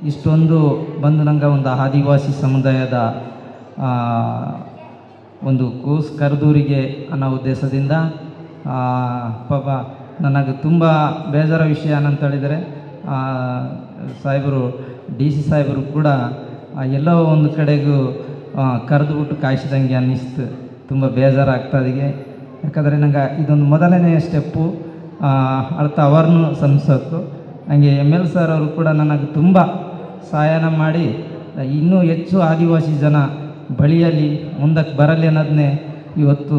ಇಷ್ಟೊಂದು ಬಂದು ನಂಗೆ ಒಂದು ಆದಿವಾಸಿ ಸಮುದಾಯದ ಒಂದು ಕೂಸು ಕರೆದೂರಿಗೆ ಅನ್ನೋ ಉದ್ದೇಶದಿಂದ ಪಾಪ ನನಗೆ ತುಂಬ ಬೇಜಾರ ವಿಷಯ ಏನಂತ ಹೇಳಿದರೆ ಸಾಹೇಬರು DC ಸಾಹೇಬರು ಕೂಡ ಎಲ್ಲೋ ಒಂದು ಕಡೆಗೂ ಕರೆದುಬಿಟ್ಟು ಕಾಯಿಸಿದಂಗೆ ಅನ್ನಿಸ್ತು. ತುಂಬ ಬೇಜಾರಾಗ್ತದಿಗೆ. ಯಾಕಂದರೆ ನಂಗೆ ಇದೊಂದು ಮೊದಲನೆಯ ಸ್ಟೆಪ್ಪು ಅಳ್ತಾ ಅವರನ್ನು ಸಂಸತ್ತು. ಹಂಗೆ ML ಸರ್ ಅವರು ಕೂಡ ನನಗೆ ತುಂಬ ಸಹಾಯನ ಮಾಡಿ ಇನ್ನೂ ಹೆಚ್ಚು ಆದಿವಾಸಿ ಜನ ಬಳಿಯಲ್ಲಿ ಮುಂದಕ್ಕೆ ಬರಲಿ ಅನ್ನೋದನ್ನೇ ಇವತ್ತು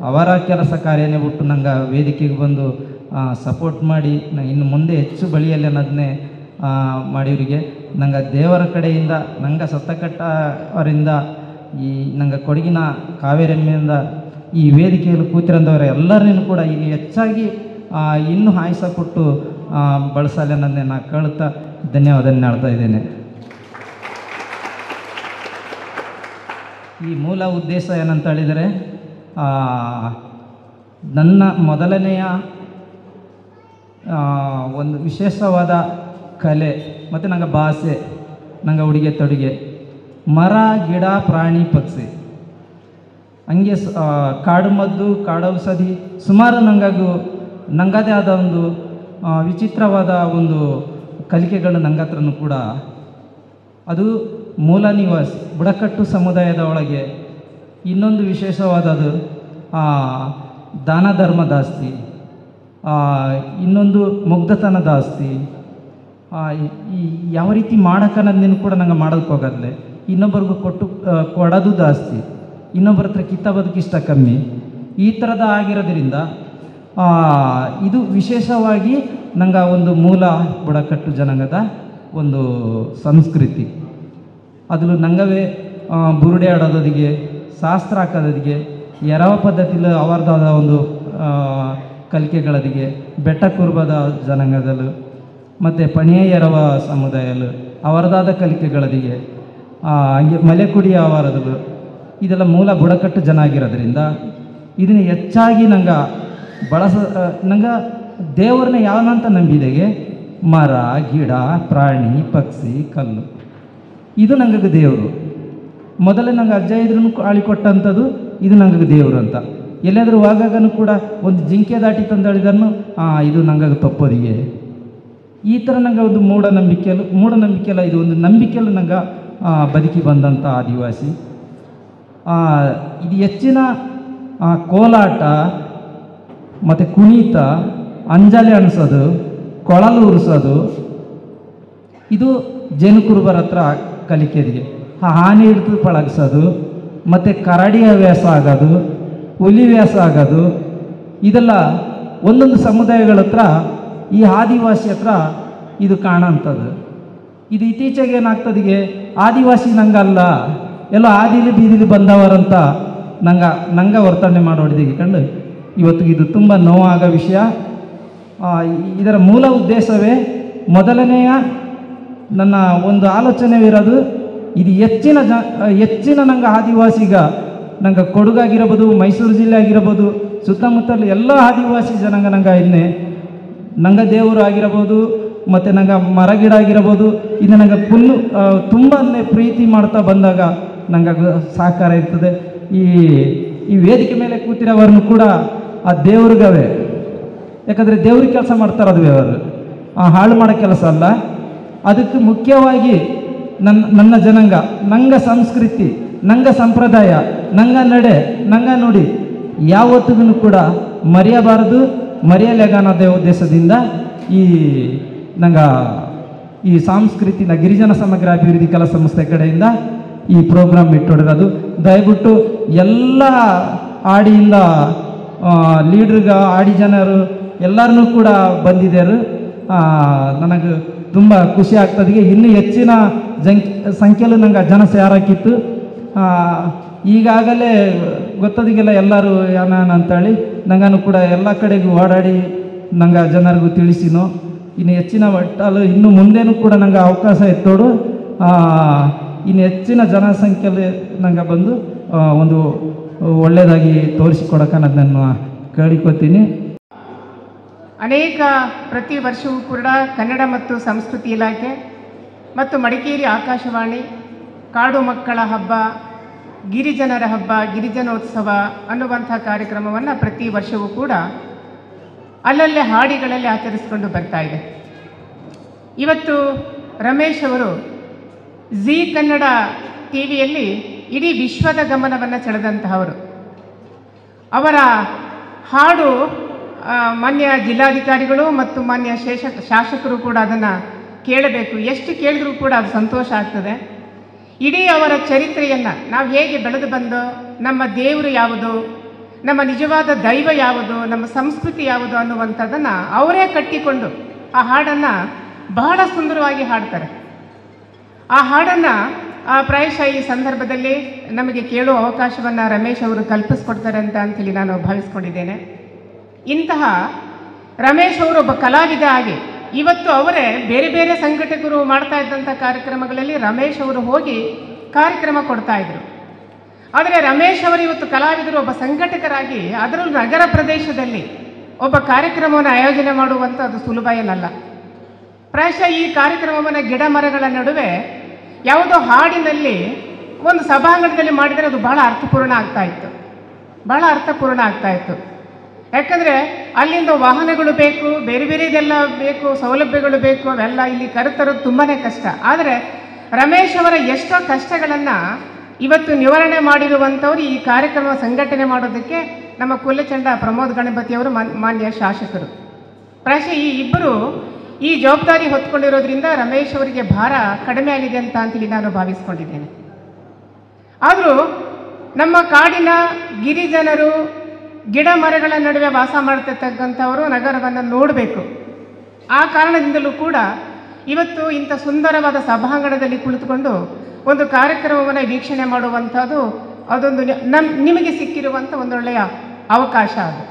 ಅವರ ಕೆಲಸ ಕಾರ್ಯನೇ ಬಿಟ್ಟು ನಂಗೆ ವೇದಿಕೆಗೆ ಬಂದು ಸಪೋರ್ಟ್ ಮಾಡಿ ಇನ್ನು ಮುಂದೆ ಹೆಚ್ಚು ಬಳಿಯಲ್ಲಿ ಅನ್ನೋದನ್ನೇ ಮಾಡಿವರಿಗೆ ನಂಗೆ ದೇವರ ಕಡೆಯಿಂದ ನಂಗೆ ಸತ್ತಕಟ್ಟ ಅವರಿಂದ ಈ ನಂಗೆ ಕೊಡಗಿನ ಕಾವೇರಮ್ಮೆಯಿಂದ ಈ ವೇದಿಕೆಯಲ್ಲಿ ಕೂತಿರಂದವರ ಎಲ್ಲರನ್ನೂ ಕೂಡ ಈಗ ಹೆಚ್ಚಾಗಿ ಇನ್ನೂ ಆಯುಷ ಕೊಟ್ಟು ಬಳಸಲಿ ಅನ್ನೋದನ್ನೇ ನಾನು ಕೇಳುತ್ತಾ ಧನ್ಯವಾದ ಹೇಳ್ತಾ ಇದ್ದೇನೆ. ಈ ಮೂಲ ಉದ್ದೇಶ ಏನಂತ ಹೇಳಿದರೆ ನನ್ನ ಮೊದಲನೆಯ ಒಂದು ವಿಶೇಷವಾದ ಕಲೆ ಮತ್ತು ನಂಗೆ ಭಾಷೆ, ನಂಗೆ ಉಡುಗೆ ತೊಡುಗೆ, ಮರ ಗಿಡ ಪ್ರಾಣಿ ಪಕ್ಷಿ, ಹಂಗೆ ಕಾಡು ಮದ್ದು ಕಾಡು ಔಷಧಿ ಸುಮಾರು ನಂಗದೇ ಆದ ಒಂದು ವಿಚಿತ್ರವಾದ ಒಂದು ಕಲಿಕೆಗಳು ನನ್ನ ಹತ್ರನೂ ಕೂಡ. ಅದು ಮೂಲ ನಿವಾಸಿ ಬುಡಕಟ್ಟು ಸಮುದಾಯದ ಒಳಗೆ ಇನ್ನೊಂದು ವಿಶೇಷವಾದದ್ದು ದಾನ ಧರ್ಮ ಜಾಸ್ತಿ, ಇನ್ನೊಂದು ಮುಗ್ಧತನ ಜಾಸ್ತಿ. ಈ ಯಾವ ರೀತಿ ಮಾಡೋಕ್ಕನ್ನೋದನ್ನು ಕೂಡ ನಂಗೆ ಮಾಡೋದಕ್ಕೆ ಹೋಗೋದಿಲ್ಲ. ಇನ್ನೊಬ್ಬರಿಗೂ ಕೊಡೋದು ಜಾಸ್ತಿ, ಇನ್ನೊಬ್ಬರ ಹತ್ರ ಕಿತ್ತ ಬದುಕಿಷ್ಟ ಕಮ್ಮಿ. ಈ ಥರದ ಆಗಿರೋದ್ರಿಂದ ಇದು ವಿಶೇಷವಾಗಿ ನಂಗೆ ಒಂದು ಮೂಲ ಬುಡಕಟ್ಟು ಜನಾಂಗದ ಒಂದು ಸಂಸ್ಕೃತಿ. ಅದ್ರಲ್ಲಿ ನಂಗವೇ ಬುರುಡೆ ಆಡೋದೊದಿಗೆ, ಶಾಸ್ತ್ರ ಹಾಕೋದೊದಿಗೆ, ಎರವ ಪದ್ಧತಿಲಿ ಅವರದಾದ ಒಂದು ಕಲಿಕೆಗಳದಿಗೆ, ಬೆಟ್ಟ ಕುರುಬದ ಜನಾಂಗದಲ್ಲೂ ಮತ್ತು ಪಣಿಯ ಎರವ ಸಮುದಾಯಲು ಅವರದಾದ ಕಲಿಕೆಗಳದಿಗೆ, ಹಂಗೆ ಮಲೆಕುಡಿಯ ಅವರದಲ್ಲೂ ಇದೆಲ್ಲ ಮೂಲ ಬುಡಕಟ್ಟು ಜನ ಆಗಿರೋದ್ರಿಂದ ಇದನ್ನು ಹೆಚ್ಚಾಗಿ ನಂಗೆ ನಂಗೆ ದೇವ್ರನ್ನ ಯಾವನಂತ ನಂಬಿದೆಗೆ ಮರ ಗಿಡ ಪ್ರಾಣಿ ಪಕ್ಷಿ ಕಲ್ಲು ಇದು ನಂಗೆ ದೇವರು. ಮೊದಲೇ ನಂಗೆ ಅಜ್ಜ ಇದ್ರೂ ಆಳಿಕೊಟ್ಟಂಥದ್ದು ಇದು ನಂಗೆ ದೇವರು ಅಂತ. ಎಲ್ಲಾದರೂ ಹೋಗಾಗನೂ ಕೂಡ ಒಂದು ಜಿಂಕೆ ದಾಟಿ ತಂದಳಿದನ್ನು ಇದು ನಂಗೆ ತಪ್ಪೋದಿಗೆ. ಈ ಥರ ನಂಗೆ ಒಂದು ಮೂಢನಂಬಿಕೆಲ್ಲ ಇದು ಒಂದು ನಂಬಿಕೆಲ್ಲ ನಂಗೆ ಬದುಕಿ ಬಂದಂಥ ಆದಿವಾಸಿ. ಇದು ಹೆಚ್ಚಿನ ಕೋಲಾಟ ಮತ್ತು ಕುಣಿತ, ಅಂಜಲಿ ಅಣಿಸೋದು, ಕೊಳಲು ಉರಿಸೋದು ಇದು ಜೇನುಕುರುಬರ ಹತ್ರ ಕಲಿಕೆದಿಗೆ. ಆನೆ ಹಿಡಿದು ಪಳಗಿಸೋದು ಮತ್ತು ಕರಡಿ ಹವ್ಯಾಸ ಆಗೋದು, ಹುಲಿ ವ್ಯಾಸ ಆಗೋದು ಇದೆಲ್ಲ ಒಂದೊಂದು ಸಮುದಾಯಗಳ ಹತ್ರ ಈ ಆದಿವಾಸಿ ಹತ್ರ ಇದು ಕಾಣೋಂಥದ್ದು. ಇದು ಇತ್ತೀಚೆಗೆ ಏನಾಗ್ತದಿಗೆ ಆದಿವಾಸಿ ನಂಗಲ್ಲ ಎಲ್ಲೋ ಆದಿಲಿ ಬೀದಿಲಿ ಬಂದವರಂತ ನಂಗೆ ವರ್ತನೆ ಮಾಡೋಡಿದಿಗೆ ಕಂಡು ಇವತ್ತು ಇದು ತುಂಬ ನೋವಾಗೋ ವಿಷಯ. ಇದರ ಮೂಲ ಉದ್ದೇಶವೇ ಮೊದಲನೆಯ ನನ್ನ ಒಂದು ಆಲೋಚನೆ ಇರೋದು ಇದು ಹೆಚ್ಚಿನ ನಂಗೆ ಆದಿವಾಸಿಗ ನಂಗೆ ಕೊಡಗಾಗಿರ್ಬೋದು, ಮೈಸೂರು ಜಿಲ್ಲೆ ಆಗಿರ್ಬೋದು, ಸುತ್ತಮುತ್ತಲು ಎಲ್ಲ ಆದಿವಾಸಿ ಜನಾಂಗ ನಂಗೆ ನಂಗೆ ದೇವರು ಆಗಿರ್ಬೋದು ಮತ್ತು ನಂಗೆ ಮರಗಿಡ ಆಗಿರ್ಬೋದು ಇದು ನಂಗೆ ತುಂಬಾ ಪ್ರೀತಿ ಮಾಡ್ತಾ ಬಂದಾಗ ನಂಗೆ ಸಹಕಾರ ಇರ್ತದೆ. ಈ ವೇದಿಕೆ ಮೇಲೆ ಕೂತಿರೋವ್ರನ್ನು ಕೂಡ ಆ ದೇವ್ರಿಗವೇ, ಯಾಕಂದರೆ ದೇವ್ರಿಗೆ ಕೆಲಸ ಮಾಡ್ತಾರದುವೆ ಅವರು, ಹಾಳು ಮಾಡೋ ಕೆಲಸ ಅಲ್ಲ. ಅದಕ್ಕೆ ಮುಖ್ಯವಾಗಿ ನನ್ನ ಜನಾಂಗ, ನಂಗೆ ಸಂಸ್ಕೃತಿ, ನಂಗೆ ಸಂಪ್ರದಾಯ, ನಂಗೆ ನಡೆ, ನಂಗೆ ನುಡಿ ಯಾವತ್ತಿಗೂ ಕೂಡ ಮರೆಯಬಾರದು, ಮರೆಯಲೇಗಾನದೇ ಉದ್ದೇಶದಿಂದ ಈ ಸಾಂಸ್ಕೃತಿನ ಗಿರಿಜನ ಸಮಗ್ರ ಅಭಿವೃದ್ಧಿ ಕಲಾ ಸಂಸ್ಥೆ ಕಡೆಯಿಂದ ಈ ಪ್ರೋಗ್ರಾಮ್ ಇಟ್ಟೊಡಿರೋದು. ದಯವಿಟ್ಟು ಎಲ್ಲ ಆಡಿಯಿಂದ ಲೀಡ್ರ್ಗ ಆಡಿ ಜನರು ಎಲ್ಲರನ್ನೂ ಕೂಡ ಬಂದಿದ್ದಾರೆ. ನನಗೆ ತುಂಬ ಖುಷಿ ಆಗ್ತದೆ. ಇನ್ನೂ ಹೆಚ್ಚಿನ ಸಂಖ್ಯೆಯಲ್ಲಿ ನಂಗೆ ಜನ ಸೇರಾಕಿತ್ತು. ಈಗಾಗಲೇ ಗೊತ್ತದಿಗೆಲ್ಲ ಎಲ್ಲರೂ ಏನಾನ ಅಂತೇಳಿ ನಂಗನು ಕೂಡ ಎಲ್ಲ ಕಡೆಗೂ ಓಡಾಡಿ ನಂಗೆ ಜನರಿಗೂ ತಿಳಿಸಿನು. ಇನ್ನು ಹೆಚ್ಚಿನ ಒಟ್ಟಲು ಇನ್ನು ಮುಂದೇನೂ ಕೂಡ ನಂಗೆ ಅವಕಾಶ ಇತ್ತೋಡು ಇನ್ನು ಹೆಚ್ಚಿನ ಜನಸಂಖ್ಯೆಯಲ್ಲಿ ನಂಗೆ ಬಂದು ಒಂದು ಒಳ್ಳೆಯದಾಗಿ ತೋರಿಸಿಕೊಡಕ್ಕೆ ನಾನು ಕೇಳಿಕೊತೀನಿ. ಅನೇಕ ಪ್ರತಿ ವರ್ಷವೂ ಕೂಡ ಕನ್ನಡ ಮತ್ತು ಸಂಸ್ಕೃತಿ ಇಲಾಖೆ ಮತ್ತು ಮಡಿಕೇರಿ ಆಕಾಶವಾಣಿ ಕಾಡು ಮಕ್ಕಳ ಹಬ್ಬ, ಗಿರಿಜನರ ಹಬ್ಬ, ಗಿರಿಜನೋತ್ಸವ ಅನ್ನುವಂಥ ಕಾರ್ಯಕ್ರಮವನ್ನು ಪ್ರತಿ ವರ್ಷವೂ ಕೂಡ ಅಲ್ಲಲ್ಲೇ ಹಾಡಿಗಳಲ್ಲಿ ಆಚರಿಸಿಕೊಂಡು ಬರ್ತಾ ಇದೆ. ಇವತ್ತು ರಮೇಶ್ ಅವರು ಜೀ ಕನ್ನಡ ಟಿವಿಯಲ್ಲಿ ಇಡೀ ವಿಶ್ವದ ಗಮನವನ್ನು ಸೆಳೆದಂತಹವರು. ಅವರ ಹಾಡು ಮಾನ್ಯ ಜಿಲ್ಲಾಧಿಕಾರಿಗಳು ಮತ್ತು ಮಾನ್ಯ ಶಾಸಕರು ಕೂಡ ಅದನ್ನು ಕೇಳಬೇಕು. ಎಷ್ಟು ಕೇಳಿದ್ರೂ ಕೂಡ ಅದು ಸಂತೋಷ ಆಗ್ತದೆ. ಇಡೀ ಅವರ ಚರಿತ್ರೆಯನ್ನು ನಾವು ಹೇಗೆ ಬೆಳೆದು ಬಂದೋ, ನಮ್ಮ ದೇವರು ಯಾವುದು, ನಮ್ಮ ನಿಜವಾದ ದೈವ ಯಾವುದು, ನಮ್ಮ ಸಂಸ್ಕೃತಿ ಯಾವುದು ಅನ್ನುವಂಥದ್ದನ್ನು ಅವರೇ ಕಟ್ಟಿಕೊಂಡು ಆ ಹಾಡನ್ನು ಬಹಳ ಸುಂದರವಾಗಿ ಹಾಡ್ತಾರೆ. ಆ ಹಾಡನ್ನು ಪ್ರಾಯಶಃ ಈ ಸಂದರ್ಭದಲ್ಲಿ ನಮಗೆ ಕೇಳುವ ಅವಕಾಶವನ್ನು ರಮೇಶ್ ಅವರು ಕಲ್ಪಿಸ್ಕೊಡ್ತಾರೆ ಅಂಥೇಳಿ ನಾನು ಭಾವಿಸ್ಕೊಂಡಿದ್ದೇನೆ. ಇಂತಹ ರಮೇಶ್ ಅವರು ಒಬ್ಬ ಕಲಾವಿದ ಆಗಿ ಇವತ್ತು ಅವರೇ ಬೇರೆ ಬೇರೆ ಸಂಘಟಕರು ಮಾಡ್ತಾ ಇದ್ದಂಥ ಕಾರ್ಯಕ್ರಮಗಳಲ್ಲಿ ರಮೇಶ್ ಅವರು ಹೋಗಿ ಕಾರ್ಯಕ್ರಮ ಕೊಡ್ತಾಯಿದ್ರು. ಆದರೆ ರಮೇಶ್ ಅವರು ಇವತ್ತು ಕಲಾವಿದರು, ಒಬ್ಬ ಸಂಘಟಕರಾಗಿ ಅದರಲ್ಲೂ ನಗರ ಪ್ರದೇಶದಲ್ಲಿ ಒಬ್ಬ ಕಾರ್ಯಕ್ರಮವನ್ನು ಆಯೋಜನೆ ಮಾಡುವಂಥದ್ದು ಸುಲಭ ಏನಲ್ಲ. ಪ್ರಾಯಶಃ ಈ ಕಾರ್ಯಕ್ರಮವನ್ನು ಗಿಡ ಮರಗಳ ನಡುವೆ ಯಾವುದೋ ಹಾಡಿನಲ್ಲಿ ಒಂದು ಸಭಾಂಗಣದಲ್ಲಿ ಮಾಡಿದರೆ ಅದು ಬಹಳ ಅರ್ಥಪೂರ್ಣ ಆಗ್ತಾಯಿತ್ತು, ಬಹಳ ಅರ್ಥಪೂರ್ಣ ಆಗ್ತಾಯಿತ್ತು. ಯಾಕಂದರೆ ಅಲ್ಲಿಂದ ವಾಹನಗಳು ಬೇಕು, ಬೇರೆ ಬೇರೆದೆಲ್ಲ ಬೇಕು, ಸೌಲಭ್ಯಗಳು ಬೇಕು, ಅವೆಲ್ಲ ಇಲ್ಲಿ ಕರೆತರೋದು ತುಂಬಾ ಕಷ್ಟ. ಆದರೆ ರಮೇಶ್ ಅವರ ಎಷ್ಟೋ ಕಷ್ಟಗಳನ್ನು ಇವತ್ತು ನಿವಾರಣೆ ಮಾಡಿರುವಂಥವ್ರು ಈ ಕಾರ್ಯಕ್ರಮ ಸಂಘಟನೆ ಮಾಡೋದಕ್ಕೆ ನಮ್ಮ ಕುಲಚಂಡ ಪ್ರಮೋದ್ ಗಣಪತಿಯವರು ಮಾನ್ಯ ಶಾಸಕರು. ಪ್ರಾಯಶಃ ಈ ಇಬ್ಬರು ಈ ಜವಾಬ್ದಾರಿ ಹೊತ್ಕೊಂಡಿರೋದ್ರಿಂದ ರಮೇಶ್ ಅವರಿಗೆ ಭಾರ ಕಡಿಮೆ ಆಗಿದೆ ಅಂತೇಳಿ ನಾನು ಭಾವಿಸ್ಕೊಂಡಿದ್ದೇನೆ. ಆದರೂ ನಮ್ಮ ಕಾಡಿನ ಗಿರಿಜನರು ಗಿಡ ಮರಗಳ ನಡುವೆ ವಾಸ ಮಾಡ್ತಿರ್ತಕ್ಕಂಥವರು ನಗರವನ್ನು ನೋಡಬೇಕು. ಆ ಕಾರಣದಿಂದಲೂ ಕೂಡ ಇವತ್ತು ಇಂಥ ಸುಂದರವಾದ ಸಭಾಂಗಣದಲ್ಲಿ ಕುಳಿತುಕೊಂಡು ಒಂದು ಕಾರ್ಯಕ್ರಮವನ್ನು ವೀಕ್ಷಣೆ ಮಾಡುವಂಥದ್ದು ಅದೊಂದು ನಿಮಗೆ ಸಿಕ್ಕಿರುವಂಥ ಒಂದೊಳ್ಳೆಯ ಅವಕಾಶ ಅದು.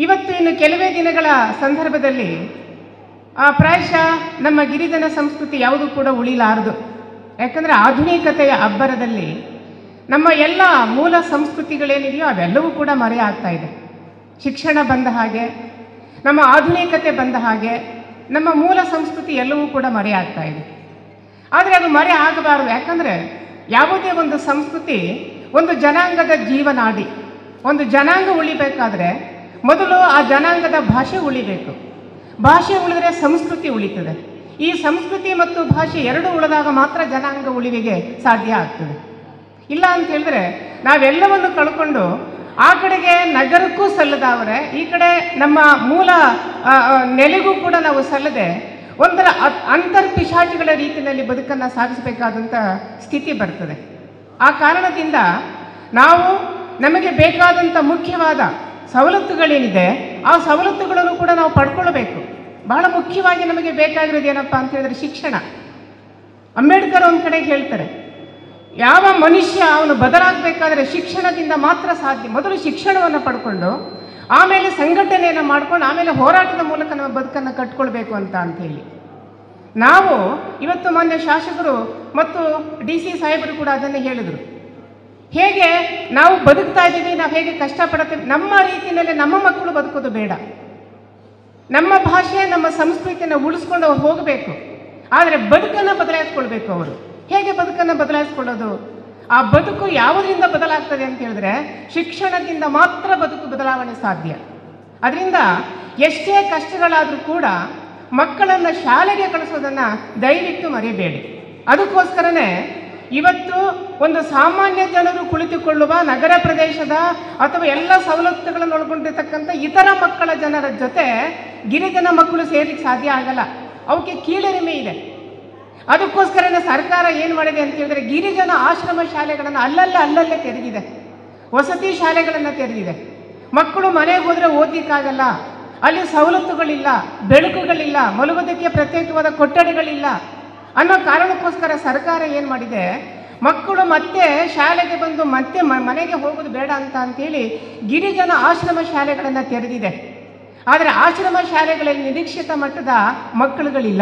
ಇವತ್ತು ಇನ್ನು ಕೆಲವೇ ದಿನಗಳ ಸಂದರ್ಭದಲ್ಲಿ ಪ್ರಾಯಶಃ ನಮ್ಮ ಗಿರಿಜನ ಸಂಸ್ಕೃತಿ ಯಾವುದೂ ಕೂಡ ಉಳಿಲಾರದು. ಯಾಕಂದರೆ ಆಧುನಿಕತೆಯ ಅಬ್ಬರದಲ್ಲಿ ನಮ್ಮ ಎಲ್ಲ ಮೂಲ ಸಂಸ್ಕೃತಿಗಳೇನಿದೆಯೋ ಅವೆಲ್ಲವೂ ಕೂಡ ಮರೆಯಾಗ್ತಾ ಇದೆ. ಶಿಕ್ಷಣ ಬಂದ ಹಾಗೆ, ನಮ್ಮ ಆಧುನಿಕತೆ ಬಂದ ಹಾಗೆ ನಮ್ಮ ಮೂಲ ಸಂಸ್ಕೃತಿ ಎಲ್ಲವೂ ಕೂಡ ಮರೆಯಾಗ್ತಾ ಇದೆ. ಆದರೆ ಅದು ಮರೆ ಆಗಬಾರದು. ಯಾಕಂದರೆ ಯಾವುದೇ ಒಂದು ಸಂಸ್ಕೃತಿ ಒಂದು ಜನಾಂಗದ ಜೀವನಾಡಿ. ಒಂದು ಜನಾಂಗ ಉಳಿಬೇಕಾದ್ರೆ ಮೊದಲು ಆ ಜನಾಂಗದ ಭಾಷೆ ಉಳಿಬೇಕು. ಭಾಷೆ ಉಳಿದರೆ ಸಂಸ್ಕೃತಿ ಉಳಿತದೆ. ಈ ಸಂಸ್ಕೃತಿ ಮತ್ತು ಭಾಷೆ ಎರಡೂ ಉಳಿದಾಗ ಮಾತ್ರ ಜನಾಂಗ ಉಳಿವಿಗೆ ಸಾಧ್ಯ ಆಗ್ತದೆ. ಇಲ್ಲ ಅಂತ ಹೇಳಿದ್ರೆ ನಾವೆಲ್ಲವನ್ನು ಕಳ್ಕೊಂಡು ಆ ಕಡೆಗೆ ನಗರಕ್ಕೂ ಸಲ್ಲದವರೆ, ಈ ಕಡೆ ನಮ್ಮ ಮೂಲ ನೆಲೆಗೂ ಕೂಡ ನಾವು ಸಲ್ಲದೆ ಒಂಥರ ಅಂತರ್ಪಿಶಾಚಿಗಳ ರೀತಿಯಲ್ಲಿ ಬದುಕನ್ನು ಸಾಗಿಸಬೇಕಾದಂಥ ಸ್ಥಿತಿ ಬರ್ತದೆ. ಆ ಕಾರಣದಿಂದ ನಾವು ನಮಗೆ ಬೇಕಾದಂಥ ಮುಖ್ಯವಾದ ಸವಲತ್ತುಗಳೇನಿದೆ ಆ ಸವಲತ್ತುಗಳನ್ನು ಕೂಡ ನಾವು ಪಡ್ಕೊಳ್ಬೇಕು. ಬಹಳ ಮುಖ್ಯವಾಗಿ ನಮಗೆ ಬೇಕಾಗಿರೋದು ಏನಪ್ಪ ಅಂತ ಹೇಳಿದ್ರೆ ಶಿಕ್ಷಣ. ಅಂಬೇಡ್ಕರ್ ಒಂದು ಕಡೆ ಹೇಳ್ತಾರೆ, ಯಾವ ಮನುಷ್ಯ ಅವನು ಬದಲಾಗಬೇಕಾದ್ರೆ ಶಿಕ್ಷಣದಿಂದ ಮಾತ್ರ ಸಾಧ್ಯ. ಮೊದಲು ಶಿಕ್ಷಣವನ್ನು ಪಡ್ಕೊಂಡು ಆಮೇಲೆ ಸಂಘಟನೆಯನ್ನು ಮಾಡ್ಕೊಂಡು ಆಮೇಲೆ ಹೋರಾಟದ ಮೂಲಕ ನಮ್ಮ ಬದುಕನ್ನು ಕಟ್ಕೊಳ್ಬೇಕು ಅಂತೇಳಿ ನಾವು ಇವತ್ತು ಮಾನ್ಯ ಶಾಸಕರು ಮತ್ತು DC ಸಾಹೇಬರು ಕೂಡ ಅದನ್ನೇ ಹೇಳಿದರು. ಹೇಗೆ ನಾವು ಬದುಕ್ತಾ ಇದ್ದೀವಿ, ನಾವು ಹೇಗೆ ಕಷ್ಟಪಡ್ತೀವಿ, ನಮ್ಮ ರೀತಿಯಲ್ಲಿ ನಮ್ಮ ಮಕ್ಕಳು ಬದುಕೋದು ಬೇಡ. ನಮ್ಮ ಭಾಷೆ ನಮ್ಮ ಸಂಸ್ಕೃತಿಯನ್ನು ಉಳಿಸ್ಕೊಂಡು ಅವ್ರು ಹೋಗಬೇಕು. ಆದರೆ ಬದುಕನ್ನು ಬದಲಾಯಿಸ್ಕೊಳ್ಬೇಕು. ಅವರು ಹೇಗೆ ಬದುಕನ್ನು ಬದಲಾಯಿಸ್ಕೊಳ್ಳೋದು? ಆ ಬದುಕು ಯಾವುದರಿಂದ ಬದಲಾಗ್ತದೆ ಅಂತ ಹೇಳಿದ್ರೆ ಶಿಕ್ಷಣದಿಂದ ಮಾತ್ರ ಬದುಕು ಬದಲಾವಣೆ ಸಾಧ್ಯ. ಅದರಿಂದ ಎಷ್ಟೇ ಕಷ್ಟಗಳಾದರೂ ಕೂಡ ಮಕ್ಕಳನ್ನು ಶಾಲೆಗೆ ಕಳಿಸೋದನ್ನು ದಯವಿಟ್ಟು ಮರೆಯಬೇಡಿ. ಅದಕ್ಕೋಸ್ಕರನೇ ಇವತ್ತು ಒಂದು ಸಾಮಾನ್ಯ ಜನರು ಕುಳಿತುಕೊಳ್ಳುವ ನಗರ ಪ್ರದೇಶದ ಅಥವಾ ಎಲ್ಲ ಸವಲತ್ತುಗಳನ್ನು ಒಳಗೊಂಡಿರ್ತಕ್ಕಂಥ ಇತರ ಮಕ್ಕಳ ಜನರ ಜೊತೆ ಗಿರಿಜನ ಮಕ್ಕಳು ಸೇರ್ಲಿಕ್ಕೆ ಸಾಧ್ಯ ಆಗಲ್ಲ. ಅವಕ್ಕೆ ಕೀಳರಿಮೆ ಇದೆ. ಅದಕ್ಕೋಸ್ಕರನೇ ಸರ್ಕಾರ ಏನು ಮಾಡಿದೆ ಅಂತ ಹೇಳಿದ್ರೆ ಗಿರಿಜನ ಆಶ್ರಮ ಶಾಲೆಗಳನ್ನು ಅಲ್ಲಲ್ಲೇ ತೆರೆದಿದೆ. ವಸತಿ ಶಾಲೆಗಳನ್ನು ತೆರೆದಿದೆ. ಮಕ್ಕಳು ಮನೆಗೆ ಹೋದರೆ ಓದಲಿಕ್ಕಾಗಲ್ಲ, ಅಲ್ಲಿ ಸವಲತ್ತುಗಳಿಲ್ಲ, ಬೆಳಕುಗಳಿಲ್ಲ, ಮಲಗೋದಕ್ಕೆ ಪ್ರತ್ಯೇಕವಾದ ಕೊಠಡಿಗಳಿಲ್ಲ ಅನ್ನೋ ಕಾರಣಕ್ಕೋಸ್ಕರ ಸರ್ಕಾರ ಏನು ಮಾಡಿದೆ, ಮಕ್ಕಳು ಮತ್ತೆ ಶಾಲೆಗೆ ಬಂದು ಮತ್ತೆ ಮನೆಗೆ ಹೋಗೋದು ಬೇಡ ಅಂತೇಳಿ ಗಿರಿಜನ ಆಶ್ರಮ ಶಾಲೆಗಳನ್ನು ತೆರೆದಿದೆ. ಆದರೆ ಆಶ್ರಮ ಶಾಲೆಗಳಲ್ಲಿ ನಿರೀಕ್ಷಿತ ಮಟ್ಟದ ಮಕ್ಕಳುಗಳಿಲ್ಲ.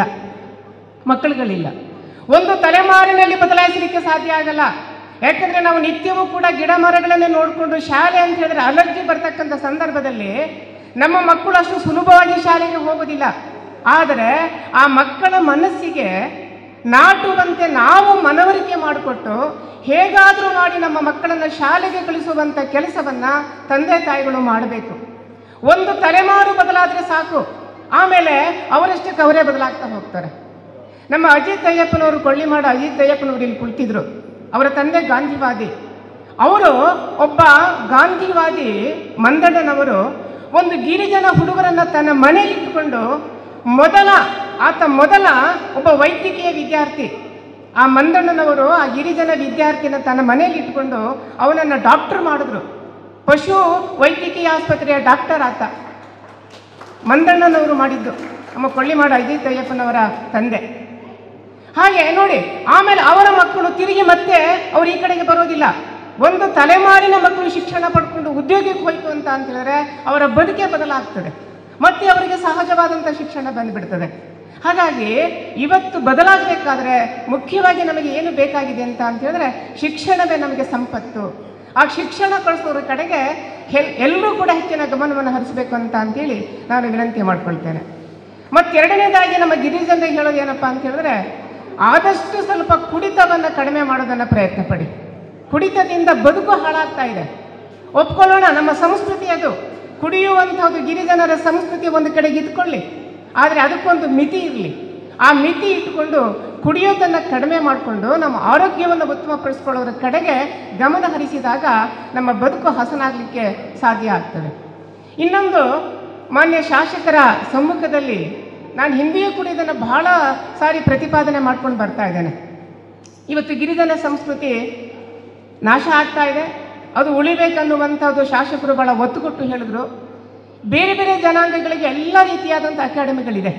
ಒಂದು ತಲೆಮಾರಿನಲ್ಲಿ ಬದಲಾಯಿಸಲಿಕ್ಕೆ ಸಾಧ್ಯ ಆಗಲ್ಲ. ಯಾಕಂದರೆ ನಾವು ನಿತ್ಯವೂ ಕೂಡ ಗಿಡ ಮರಗಳನ್ನೇ ನೋಡಿಕೊಂಡು ಶಾಲೆ ಅಂತ ಹೇಳಿದ್ರೆ ಅಲರ್ಜಿ ಬರ್ತಕ್ಕಂಥ ಸಂದರ್ಭದಲ್ಲಿ ನಮ್ಮ ಮಕ್ಕಳು ಅಷ್ಟು ಸುಲಭವಾಗಿ ಶಾಲೆಗೆ ಹೋಗೋದಿಲ್ಲ. ಆದರೆ ಆ ಮಕ್ಕಳ ಮನಸ್ಸಿಗೆ ನಾಟುವಂತೆ ನಾವು ಮನವರಿಕೆ ಮಾಡಿಕೊಟ್ಟು ಹೇಗಾದರೂ ಮಾಡಿ ನಮ್ಮ ಮಕ್ಕಳನ್ನು ಶಾಲೆಗೆ ಕಳಿಸುವಂಥ ಕೆಲಸವನ್ನು ತಂದೆ ತಾಯಿಗಳು ಮಾಡಬೇಕು. ಒಂದು ತಲೆಮಾರು ಬದಲಾದರೆ ಸಾಕು, ಆಮೇಲೆ ಅವರಷ್ಟಕ್ಕೆ ಅವರೇ ಬದಲಾಗ್ತಾ ಹೋಗ್ತಾರೆ. ನಮ್ಮ ಅಜಿತ್ ಅಯ್ಯಪ್ಪನವರು, ಕೊಳ್ಳಿಮಾಡ ಅಜಿತ್ ಅಯ್ಯಪ್ಪನವರು ಇಲ್ಲಿ ಕುಳಿತಿದ್ರು. ಅವರ ತಂದೆ ಗಾಂಧಿವಾದಿ. ಅವರು ಒಬ್ಬ ಗಾಂಧಿವಾದಿ ಮಂದಣ್ಣನವರು ಒಂದು ಗಿರಿಜನ ಹುಡುಗರನ್ನು ತನ್ನ ಮನೆಯಲ್ಲಿ ಇಟ್ಟುಕೊಂಡು ಮೊದಲ ಒಬ್ಬ ವೈದ್ಯಕೀಯ ವಿದ್ಯಾರ್ಥಿ, ಆ ಮಂದಣ್ಣನವರು ಆ ಗಿರಿಜನ ವಿದ್ಯಾರ್ಥಿನ ತನ್ನ ಮನೆಯಲ್ಲಿ ಇಟ್ಕೊಂಡು ಅವನನ್ನು ಡಾಕ್ಟರ್ ಮಾಡಿದ್ರು. ಪಶು ವೈದ್ಯಕೀಯ ಆಸ್ಪತ್ರೆಯ ಡಾಕ್ಟರ್ ಆತ ಮಂದಣ್ಣನವರು ಮಾಡಿದ್ದು, ನಮ್ಮ ಕೊಳ್ಳಿಮಾಡ ಅಜಿತ್ ಅಯ್ಯಪ್ಪನವರ ತಂದೆ. ಹಾಗೆ ನೋಡಿ, ಆಮೇಲೆ ಅವರ ಮಕ್ಕಳು ತಿರುಗಿ ಮತ್ತೆ ಅವರು ಈ ಕಡೆಗೆ ಬರೋದಿಲ್ಲ. ಒಂದು ತಲೆಮಾರಿನ ಮಕ್ಕಳು ಶಿಕ್ಷಣ ಪಡ್ಕೊಂಡು ಉದ್ಯೋಗಕ್ಕೆ ಹೋಯ್ತು ಅಂತ ಹೇಳಿದ್ರೆ ಅವರ ಬದುಕೆ ಬದಲಾಗ್ತದೆ, ಮತ್ತೆ ಅವರಿಗೆ ಸಹಜವಾದಂಥ ಶಿಕ್ಷಣ ಬಂದುಬಿಡ್ತದೆ. ಹಾಗಾಗಿ ಇವತ್ತು ಬದಲಾಗಬೇಕಾದ್ರೆ ಮುಖ್ಯವಾಗಿ ನಮಗೆ ಏನು ಬೇಕಾಗಿದೆ ಅಂತ ಹೇಳಿದ್ರೆ ಶಿಕ್ಷಣವೇ ನಮಗೆ ಸಂಪತ್ತು. ಆ ಶಿಕ್ಷಣ ಕಳಿಸೋರ ಕಡೆಗೆ ಎಲ್ಲರೂ ಕೂಡ ಹೆಚ್ಚಿನ ಗಮನವನ್ನು ಹರಿಸಬೇಕು ಅಂತೇಳಿ ನಾನು ವಿನಂತಿ ಮಾಡ್ಕೊಳ್ತೇನೆ. ಮತ್ತು ಎರಡನೇದಾಗಿ ನಮ್ಮ ಗಿರಿಜನರಿಗೆ ಹೇಳೋದು ಏನಪ್ಪ ಅಂತ ಹೇಳಿದ್ರೆ, ಆದಷ್ಟು ಸ್ವಲ್ಪ ಕುಡಿತವನ್ನು ಕಡಿಮೆ ಮಾಡೋದನ್ನು ಪ್ರಯತ್ನ ಪಡಿ. ಕುಡಿತದಿಂದ ಬದುಕು ಹಾಳಾಗ್ತಾ ಇದೆ, ಒಪ್ಕೊಳ್ಳೋಣ. ನಮ್ಮ ಸಂಸ್ಕೃತಿ ಅದು, ಕುಡಿಯುವಂಥದ್ದು ಗಿರಿಜನರ ಸಂಸ್ಕೃತಿ ಒಂದು ಕಡೆಗೆ ಇಟ್ಕೊಳ್ಳಿ, ಆದರೆ ಅದಕ್ಕೊಂದು ಮಿತಿ ಇರಲಿ. ಆ ಮಿತಿ ಇಟ್ಟುಕೊಂಡು ಕುಡಿಯೋದನ್ನು ಕಡಿಮೆ ಮಾಡಿಕೊಂಡು ನಮ್ಮ ಆರೋಗ್ಯವನ್ನು ಉತ್ತಮಪಡಿಸ್ಕೊಳ್ಳೋದ್ರ ಕಡೆಗೆ ಗಮನ ಹರಿಸಿದಾಗ ನಮ್ಮ ಬದುಕು ಹಸನಾಗಲಿಕ್ಕೆ ಸಾಧ್ಯ ಆಗ್ತದೆ. ಇನ್ನೊಂದು, ಮಾನ್ಯ ಶಾಸಕರ ಸಮ್ಮುಖದಲ್ಲಿ ನಾನು ಹಿಂದೆಯೂ ಕೂಡ ಇದನ್ನು ಬಹಳ ಸಾರಿ ಪ್ರತಿಪಾದನೆ ಮಾಡ್ಕೊಂಡು ಬರ್ತಾ ಇದ್ದೇನೆ. ಇವತ್ತು ಗಿರಿಜನ ಸಂಸ್ಕೃತಿ ನಾಶ ಆಗ್ತಾ ಇದೆ, ಅದು ಉಳಿಬೇಕನ್ನುವಂಥದ್ದು ಶಾಸಕರು ಭಾಳ ಒತ್ತು ಕೊಟ್ಟು ಹೇಳಿದ್ರು. ಬೇರೆ ಬೇರೆ ಜನಾಂಗಗಳಿಗೆ ಎಲ್ಲ ರೀತಿಯಾದಂಥ ಅಕಾಡೆಮಿಗಳಿದೆ.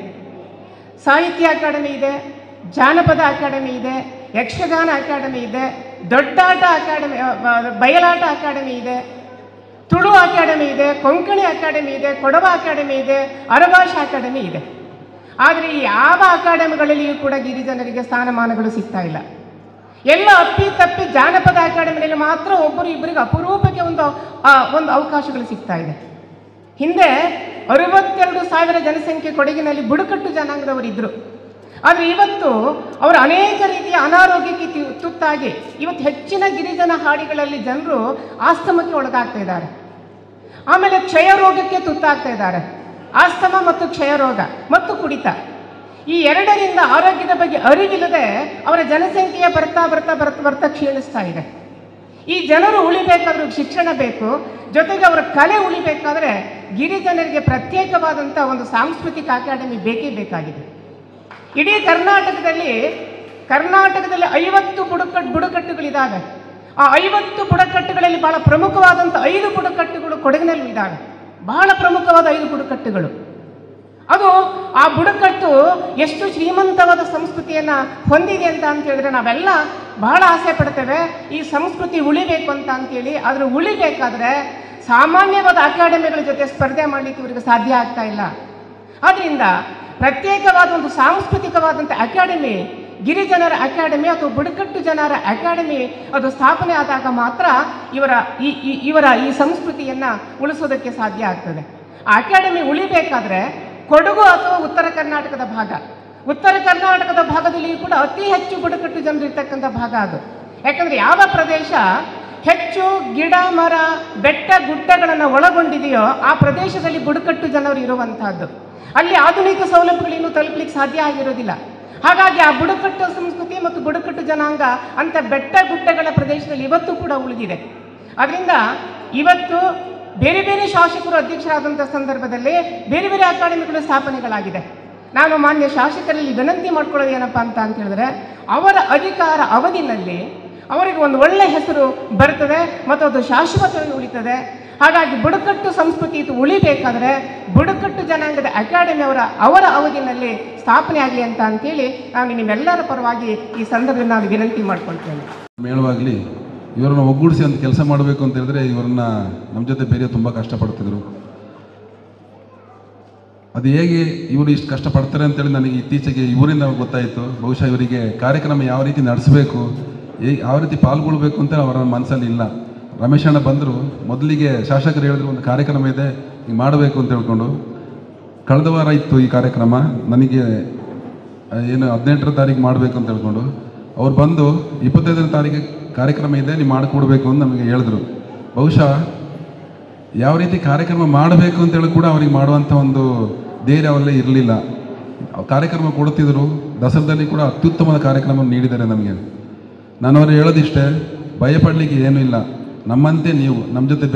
ಸಾಹಿತ್ಯ ಅಕಾಡೆಮಿ ಇದೆ, ಜಾನಪದ ಅಕಾಡೆಮಿ ಇದೆ, ಯಕ್ಷಗಾನ ಅಕಾಡೆಮಿ ಇದೆ, ದೊಡ್ಡಾಟ ಅಕಾಡೆಮಿ, ಬಯಲಾಟ ಅಕಾಡೆಮಿ ಇದೆ, ತುಳು ಅಕಾಡೆಮಿ ಇದೆ, ಕೊಂಕಣಿ ಅಕಾಡೆಮಿ ಇದೆ, ಕೊಡವ ಅಕಾಡೆಮಿ ಇದೆ, ಅರಭಾಷಾ ಅಕಾಡೆಮಿ ಇದೆ. ಆದರೆ ಈ ಯಾವ ಅಕಾಡೆಮಿಗಳಲ್ಲಿಯೂ ಕೂಡ ಗಿರಿಜನರಿಗೆ ಸ್ಥಾನಮಾನಗಳು ಸಿಗ್ತಾ ಇಲ್ಲ. ಎಲ್ಲ ಅಪ್ಪಿತಪ್ಪಿ ಜಾನಪದ ಅಕಾಡೆಮಿಯಲ್ಲಿ ಮಾತ್ರ ಒಬ್ಬರು ಇಬ್ಬರಿಗೆ ಅಪರೂಪಕ್ಕೆ ಒಂದು ಅವಕಾಶಗಳು ಸಿಗ್ತಾ ಇದೆ. ಹಿಂದೆ 62,000 ಜನಸಂಖ್ಯೆ ಕೊಡಗಿನಲ್ಲಿ ಬುಡಕಟ್ಟು ಜನಾಂಗದವರಿದ್ದರು. ಆದರೆ ಇವತ್ತು ಅವರು ಅನೇಕ ರೀತಿಯ ಅನಾರೋಗ್ಯಕ್ಕೆ ತುತ್ತಾಗಿ ಇವತ್ತು ಹೆಚ್ಚಿನ ಗಿರಿಜನ ಹಾಡಿಗಳಲ್ಲಿ ಜನರು ಆಸ್ತಮಕ್ಕೆ ಒಳಗಾಗ್ತಾ ಇದ್ದಾರೆ. ಆಮೇಲೆ ಕ್ಷಯ ರೋಗಕ್ಕೆ ತುತ್ತಾಗ್ತಾ ಇದ್ದಾರೆ. ಆಸ್ತಮ ಮತ್ತು ಕ್ಷಯ ರೋಗ ಮತ್ತು ಕುಡಿತ, ಈ ಎರಡರಿಂದ ಆರೋಗ್ಯದ ಬಗ್ಗೆ ಅರಿವಿಲ್ಲದೆ ಅವರ ಜನಸಂಖ್ಯೆಯ ಬರ್ತಾ ಕ್ಷೀಣಿಸ್ತಾ ಇದೆ. ಈ ಜನರು ಉಳಿಬೇಕಾದ್ರೂ ಶಿಕ್ಷಣ ಬೇಕು, ಜೊತೆಗೆ ಅವರ ಕಲೆ ಉಳಿಬೇಕಾದ್ರೆ ಗಿರಿಜನರಿಗೆ ಪ್ರತ್ಯೇಕವಾದಂಥ ಒಂದು ಸಾಂಸ್ಕೃತಿಕ ಅಕಾಡೆಮಿ ಬೇಕೇ ಬೇಕಾಗಿದೆ. ಇಡೀ ಕರ್ನಾಟಕದಲ್ಲಿ 50 ಬುಡಕಟ್ಟುಗಳಿದ್ದಾವೆ. ಆ 50 ಬುಡಕಟ್ಟುಗಳಲ್ಲಿ ಬಹಳ ಪ್ರಮುಖವಾದಂಥ 5 ಬುಡಕಟ್ಟುಗಳು ಕೊಡಗಿನಲ್ಲಿ ಇದ್ದಾವೆ. ಬಹಳ ಪ್ರಮುಖವಾದ 5 ಬುಡಕಟ್ಟುಗಳು. ಅದು ಆ ಬುಡಕಟ್ಟು ಎಷ್ಟು ಶ್ರೀಮಂತವಾದ ಸಂಸ್ಕೃತಿಯನ್ನು ಹೊಂದಿದೆ ಅಂತ ಹೇಳಿದ್ರೆ ನಾವೆಲ್ಲ ಬಹಳ ಆಸೆ ಪಡ್ತೇವೆ ಈ ಸಂಸ್ಕೃತಿ ಉಳಿಬೇಕು ಅಂತೇಳಿ. ಆದರೆ ಉಳಿಬೇಕಾದ್ರೆ ಸಾಮಾನ್ಯವಾದ ಅಕಾಡೆಮಿಗಳ ಜೊತೆ ಸ್ಪರ್ಧೆ ಮಾಡಲಿಕ್ಕೆ ಇವರಿಗೆ ಸಾಧ್ಯ ಆಗ್ತಾ ಇಲ್ಲ. ಆದ್ದರಿಂದ ಪ್ರತ್ಯೇಕವಾದ ಒಂದು ಸಾಂಸ್ಕೃತಿಕವಾದಂಥ ಅಕಾಡೆಮಿ, ಗಿರಿಜನರ ಅಕಾಡೆಮಿ ಅಥವಾ ಬುಡಕಟ್ಟು ಜನರ ಅಕಾಡೆಮಿ ಅದು ಸ್ಥಾಪನೆ ಆದಾಗ ಮಾತ್ರ ಇವರ ಈ ಸಂಸ್ಕೃತಿಯನ್ನು ಉಳಿಸೋದಕ್ಕೆ ಸಾಧ್ಯ ಆಗ್ತದೆ. ಆ ಅಕಾಡೆಮಿ ಉಳಿಬೇಕಾದ್ರೆ ಕೊಡಗು ಅಥವಾ ಉತ್ತರ ಕರ್ನಾಟಕದ ಭಾಗದಲ್ಲಿ ಕೂಡ ಅತಿ ಹೆಚ್ಚು ಬುಡಕಟ್ಟು ಜನರು ಇರ್ತಕ್ಕಂಥ ಭಾಗ ಅದು. ಯಾಕಂದರೆ ಯಾವ ಪ್ರದೇಶ ಹೆಚ್ಚು ಗಿಡ ಮರ ಬೆಟ್ಟ ಗುಡ್ಡಗಳನ್ನು ಒಳಗೊಂಡಿದೆಯೋ ಆ ಪ್ರದೇಶದಲ್ಲಿ ಬುಡಕಟ್ಟು ಜನರು ಇರುವಂತಹದ್ದು. ಅಲ್ಲಿ ಆಧುನಿಕ ಸೌಲಭ್ಯಗಳಿನ್ನೂ ತಲುಪಲಿಕ್ಕೆ ಸಾಧ್ಯ ಆಗಿರೋದಿಲ್ಲ. ಹಾಗಾಗಿ ಆ ಬುಡಕಟ್ಟು ಸಂಸ್ಕೃತಿ ಮತ್ತು ಬುಡಕಟ್ಟು ಜನಾಂಗ ಅಂತ ಬೆಟ್ಟ ಗುಡ್ಡಗಳ ಪ್ರದೇಶದಲ್ಲಿ ಇವತ್ತು ಕೂಡ ಉಳಿದಿದೆ. ಅದರಿಂದ ಇವತ್ತು ಬೇರೆ ಬೇರೆ ಶಾಸಕರು ಅಧ್ಯಕ್ಷರಾದಂಥ ಸಂದರ್ಭದಲ್ಲಿ ಬೇರೆ ಬೇರೆ ಅಕಾಡೆಮಿಗಳು ಸ್ಥಾಪನೆಗಳಾಗಿದೆ. ನಾನು ಮಾನ್ಯ ಶಾಸಕರಲ್ಲಿ ವಿನಂತಿ ಮಾಡ್ಕೊಳ್ಳೋದು ಏನಪ್ಪ ಅಂತ ಹೇಳಿದ್ರೆ, ಅವರ ಅಧಿಕಾರ ಅವಧಿನಲ್ಲಿ ಅವರಿಗೆ ಒಂದು ಒಳ್ಳೆಯ ಹೆಸರು ಬರ್ತದೆ ಮತ್ತು ಅದು ಶಾಶ್ವತವಾಗಿ ಉಳಿತದೆ. ಹಾಗಾಗಿ ಬುಡಕಟ್ಟು ಸಂಸ್ಕೃತಿ ಇದು ಉಳಿಬೇಕಾದ್ರೆ ಬುಡಕಟ್ಟು ಜನಾಂಗದ ಅಕಾಡೆಮಿ ಅವರ ಅವಧಿನಲ್ಲಿ ಸ್ಥಾಪನೆ ಆಗಲಿ ಅಂತೇಳಿ ನಾನು ನಿಮ್ಮೆಲ್ಲರ ಪರವಾಗಿ ಈ ಸಂದರ್ಭದಲ್ಲಿ ನಾನು ವಿನಂತಿ ಮಾಡ್ಕೊಳ್ತೇನೆ. ಮೇಳವಾಗಲಿ ಇವರನ್ನು ಒಗ್ಗೂಡಿಸಿ ಅಂತ ಕೆಲಸ ಮಾಡಬೇಕು ಅಂತ ಹೇಳಿದ್ರೆ ಇವರನ್ನ ನಮ್ಮ ಜೊತೆ ಬೇರೆ ತುಂಬ ಕಷ್ಟಪಡ್ತಿದ್ರು. ಅದು ಹೇಗೆ ಇವರು ಇಷ್ಟು ಕಷ್ಟಪಡ್ತಾರೆ ಅಂತೇಳಿ ನನಗೆ ಇತ್ತೀಚೆಗೆ ಇವರಿಂದ ಗೊತ್ತಾಯಿತು. ಬಹುಶಃ ಇವರಿಗೆ ಕಾರ್ಯಕ್ರಮ ಯಾವ ರೀತಿ ನಡೆಸಬೇಕು, ಯಾವ ರೀತಿ ಪಾಲ್ಗೊಳ್ಬೇಕು ಅಂತ ಅವರ ಮನಸ್ಸಲ್ಲಿ ಇಲ್ಲ. ರಮೇಶ್ ಅಣ್ಣ ಬಂದರು, ಮೊದಲಿಗೆ ಶಾಸಕರು ಹೇಳಿದ್ರು ಒಂದು ಕಾರ್ಯಕ್ರಮ ಇದೆ ಈಗ ಮಾಡಬೇಕು ಅಂತ ಹೇಳ್ಕೊಂಡು. ಕಳೆದ ವಾರ ಇತ್ತು ಈ ಕಾರ್ಯಕ್ರಮ, ನನಗೆ ಏನು 18ನೇ ತಾರೀಕು ಮಾಡಬೇಕು ಅಂತ ಹೇಳ್ಕೊಂಡು ಅವ್ರು ಬಂದು 25ನೇ ತಾರೀಕು ಕಾರ್ಯಕ್ರಮ ಇದೆ ನೀವು ಮಾಡಿಕೊಡ್ಬೇಕು ಅಂತ ನಮಗೆ ಹೇಳಿದ್ರು. ಬಹುಶಃ ಯಾವ ರೀತಿ ಕಾರ್ಯಕ್ರಮ ಮಾಡಬೇಕು ಅಂತೇಳಿ ಕೂಡ ಅವ್ರಿಗೆ ಮಾಡುವಂಥ ಒಂದು ಧೈರ್ಯ ಅವರಲ್ಲೇ ಇರಲಿಲ್ಲ. ಕಾರ್ಯಕ್ರಮ ಕೊಡ್ತಿದ್ರು, ದಸರಾದಲ್ಲಿ ಕೂಡ ಅತ್ಯುತ್ತಮವಾದ ಕಾರ್ಯಕ್ರಮ ನೀಡಿದ್ದಾರೆ ನಮಗೆ. ನಾನು ಅವ್ರು ಹೇಳೋದಿಷ್ಟೇ, ಭಯಪಡಲಿಕ್ಕೆ ಏನೂ ಇಲ್ಲ. ನಮ್ಮಂತೆ ನೀವು ನಮ್ಮ ಜೊತೆ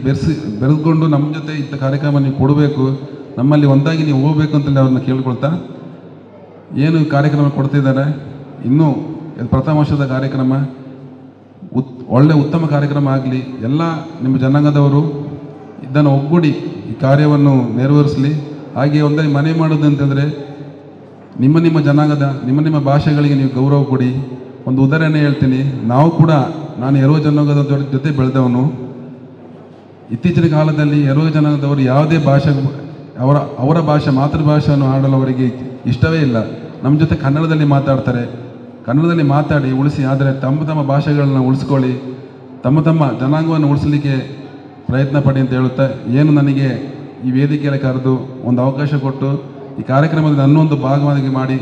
ಬೆರೆಸ್ಕೊಂಡು ನಮ್ಮ ಜೊತೆ ಇಂಥ ಕಾರ್ಯಕ್ರಮ ನೀವು ಕೊಡಬೇಕು, ನಮ್ಮಲ್ಲಿ ಒಂದಾಗಿ ನೀವು ಹೋಗಬೇಕು ಅಂತೇಳಿ ಅವ್ರನ್ನ ಕೇಳ್ಕೊಳ್ತಾ ಏನು ಕಾರ್ಯಕ್ರಮ ಕೊಡ್ತಿದ್ದಾರೆ. ಇನ್ನೂ ಪ್ರಥಮ ವರ್ಷದ ಕಾರ್ಯಕ್ರಮ ಒಳ್ಳೆ ಉತ್ತಮ ಕಾರ್ಯಕ್ರಮ ಆಗಲಿ. ಎಲ್ಲ ನಿಮ್ಮ ಜನಾಂಗದವರು ಇದನ್ನು ಒಗ್ಗೂಡಿ ಈ ಕಾರ್ಯವನ್ನು ನೆರವೇರಿಸಲಿ. ಹಾಗೆ ಒಂದೇ ಮನೆ ಮಾಡೋದು ಅಂತಂದರೆ ನಿಮ್ಮ ಜನಾಂಗದ ನಿಮ್ಮ ಭಾಷೆಗಳಿಗೆ ನೀವು ಗೌರವ ಕೊಡಿ. ಒಂದು ಉದಾಹರಣೆ ಹೇಳ್ತೀನಿ. ನಾವು ಕೂಡ ನಾನು ಎರವ ಜನಾಂಗದ ಜೊತೆ ಬೆಳೆದವನು. ಇತ್ತೀಚಿನ ಕಾಲದಲ್ಲಿ ಎರವ ಜನಾಂಗದವರು ಯಾವುದೇ ಭಾಷೆ ಅವರ ಭಾಷೆ ಮಾತೃಭಾಷೆಯನ್ನು ಆಡಲು ಅವರಿಗೆ ಇಷ್ಟವೇ ಇಲ್ಲ. ನಮ್ಮ ಜೊತೆ ಕನ್ನಡದಲ್ಲಿ ಮಾತಾಡ್ತಾರೆ. ಕನ್ನಡದಲ್ಲಿ ಮಾತಾಡಿ ಉಳಿಸಿ, ಆದರೆ ತಮ್ಮ ಭಾಷೆಗಳನ್ನ ಉಳಿಸ್ಕೊಳ್ಳಿ, ತಮ್ಮ ಜನಾಂಗವನ್ನು ಉಳಿಸಲಿಕ್ಕೆ ಪ್ರಯತ್ನ ಪಡಿ ಅಂತ ಹೇಳುತ್ತಾ, ಏನು ನನಗೆ ಈ ವೇದಿಕೆಯಲ್ಲಿ ಕರೆದು ಒಂದು ಅವಕಾಶ ಕೊಟ್ಟು ಈ ಕಾರ್ಯಕ್ರಮದಲ್ಲಿ ನನ್ನೊಂದು ಭಾಗವಾಗಿ ಮಾಡಿ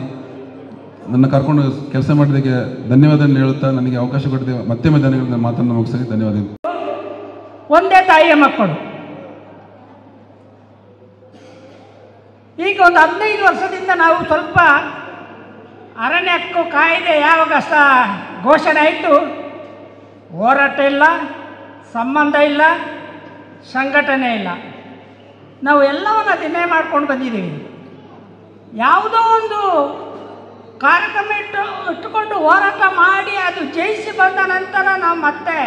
ನನ್ನ ಕರ್ಕೊಂಡು ಕೆಲಸ ಮಾಡಿದ್ದಕ್ಕೆ ಧನ್ಯವಾದ ಹೇಳುತ್ತಾ ನನಗೆ ಅವಕಾಶ ಕೊಟ್ಟಿದ್ದೆ. ಮತ್ತೆ ಧನ್ಯವಾದ ಮಾತನ್ನು ಮುಗಿಸೋಕೆ ಧನ್ಯವಾದಗಳು. ಒಂದೇ ತಾಯಿಯ ಮಕ್ಕಳು. ಈಗ ಒಂದು 15 ವರ್ಷದಿಂದ ನಾವು ಸ್ವಲ್ಪ ಅರಣ್ಯ ಹಕ್ಕು ಕಾಯ್ದೆ ಯಾವಾಗ ಘೋಷಣೆ ಆಯಿತು, ಹೋರಾಟ ಇಲ್ಲ, ಸಂಬಂಧ ಇಲ್ಲ, ಸಂಘಟನೆ ಇಲ್ಲ, ನಾವು ಎಲ್ಲವನ್ನ ದಿನೇ ಮಾಡ್ಕೊಂಡು ಬಂದಿದ್ದೀವಿ. ಯಾವುದೋ ಒಂದು ಕಾರ್ಯಕ್ರಮ ಇಟ್ಟುಕೊಂಡು ಹೋರಾಟ ಮಾಡಿ ಅದು ಜಯಿಸಿ ಬಂದ ನಂತರ ನಾವು ಮತ್ತೆ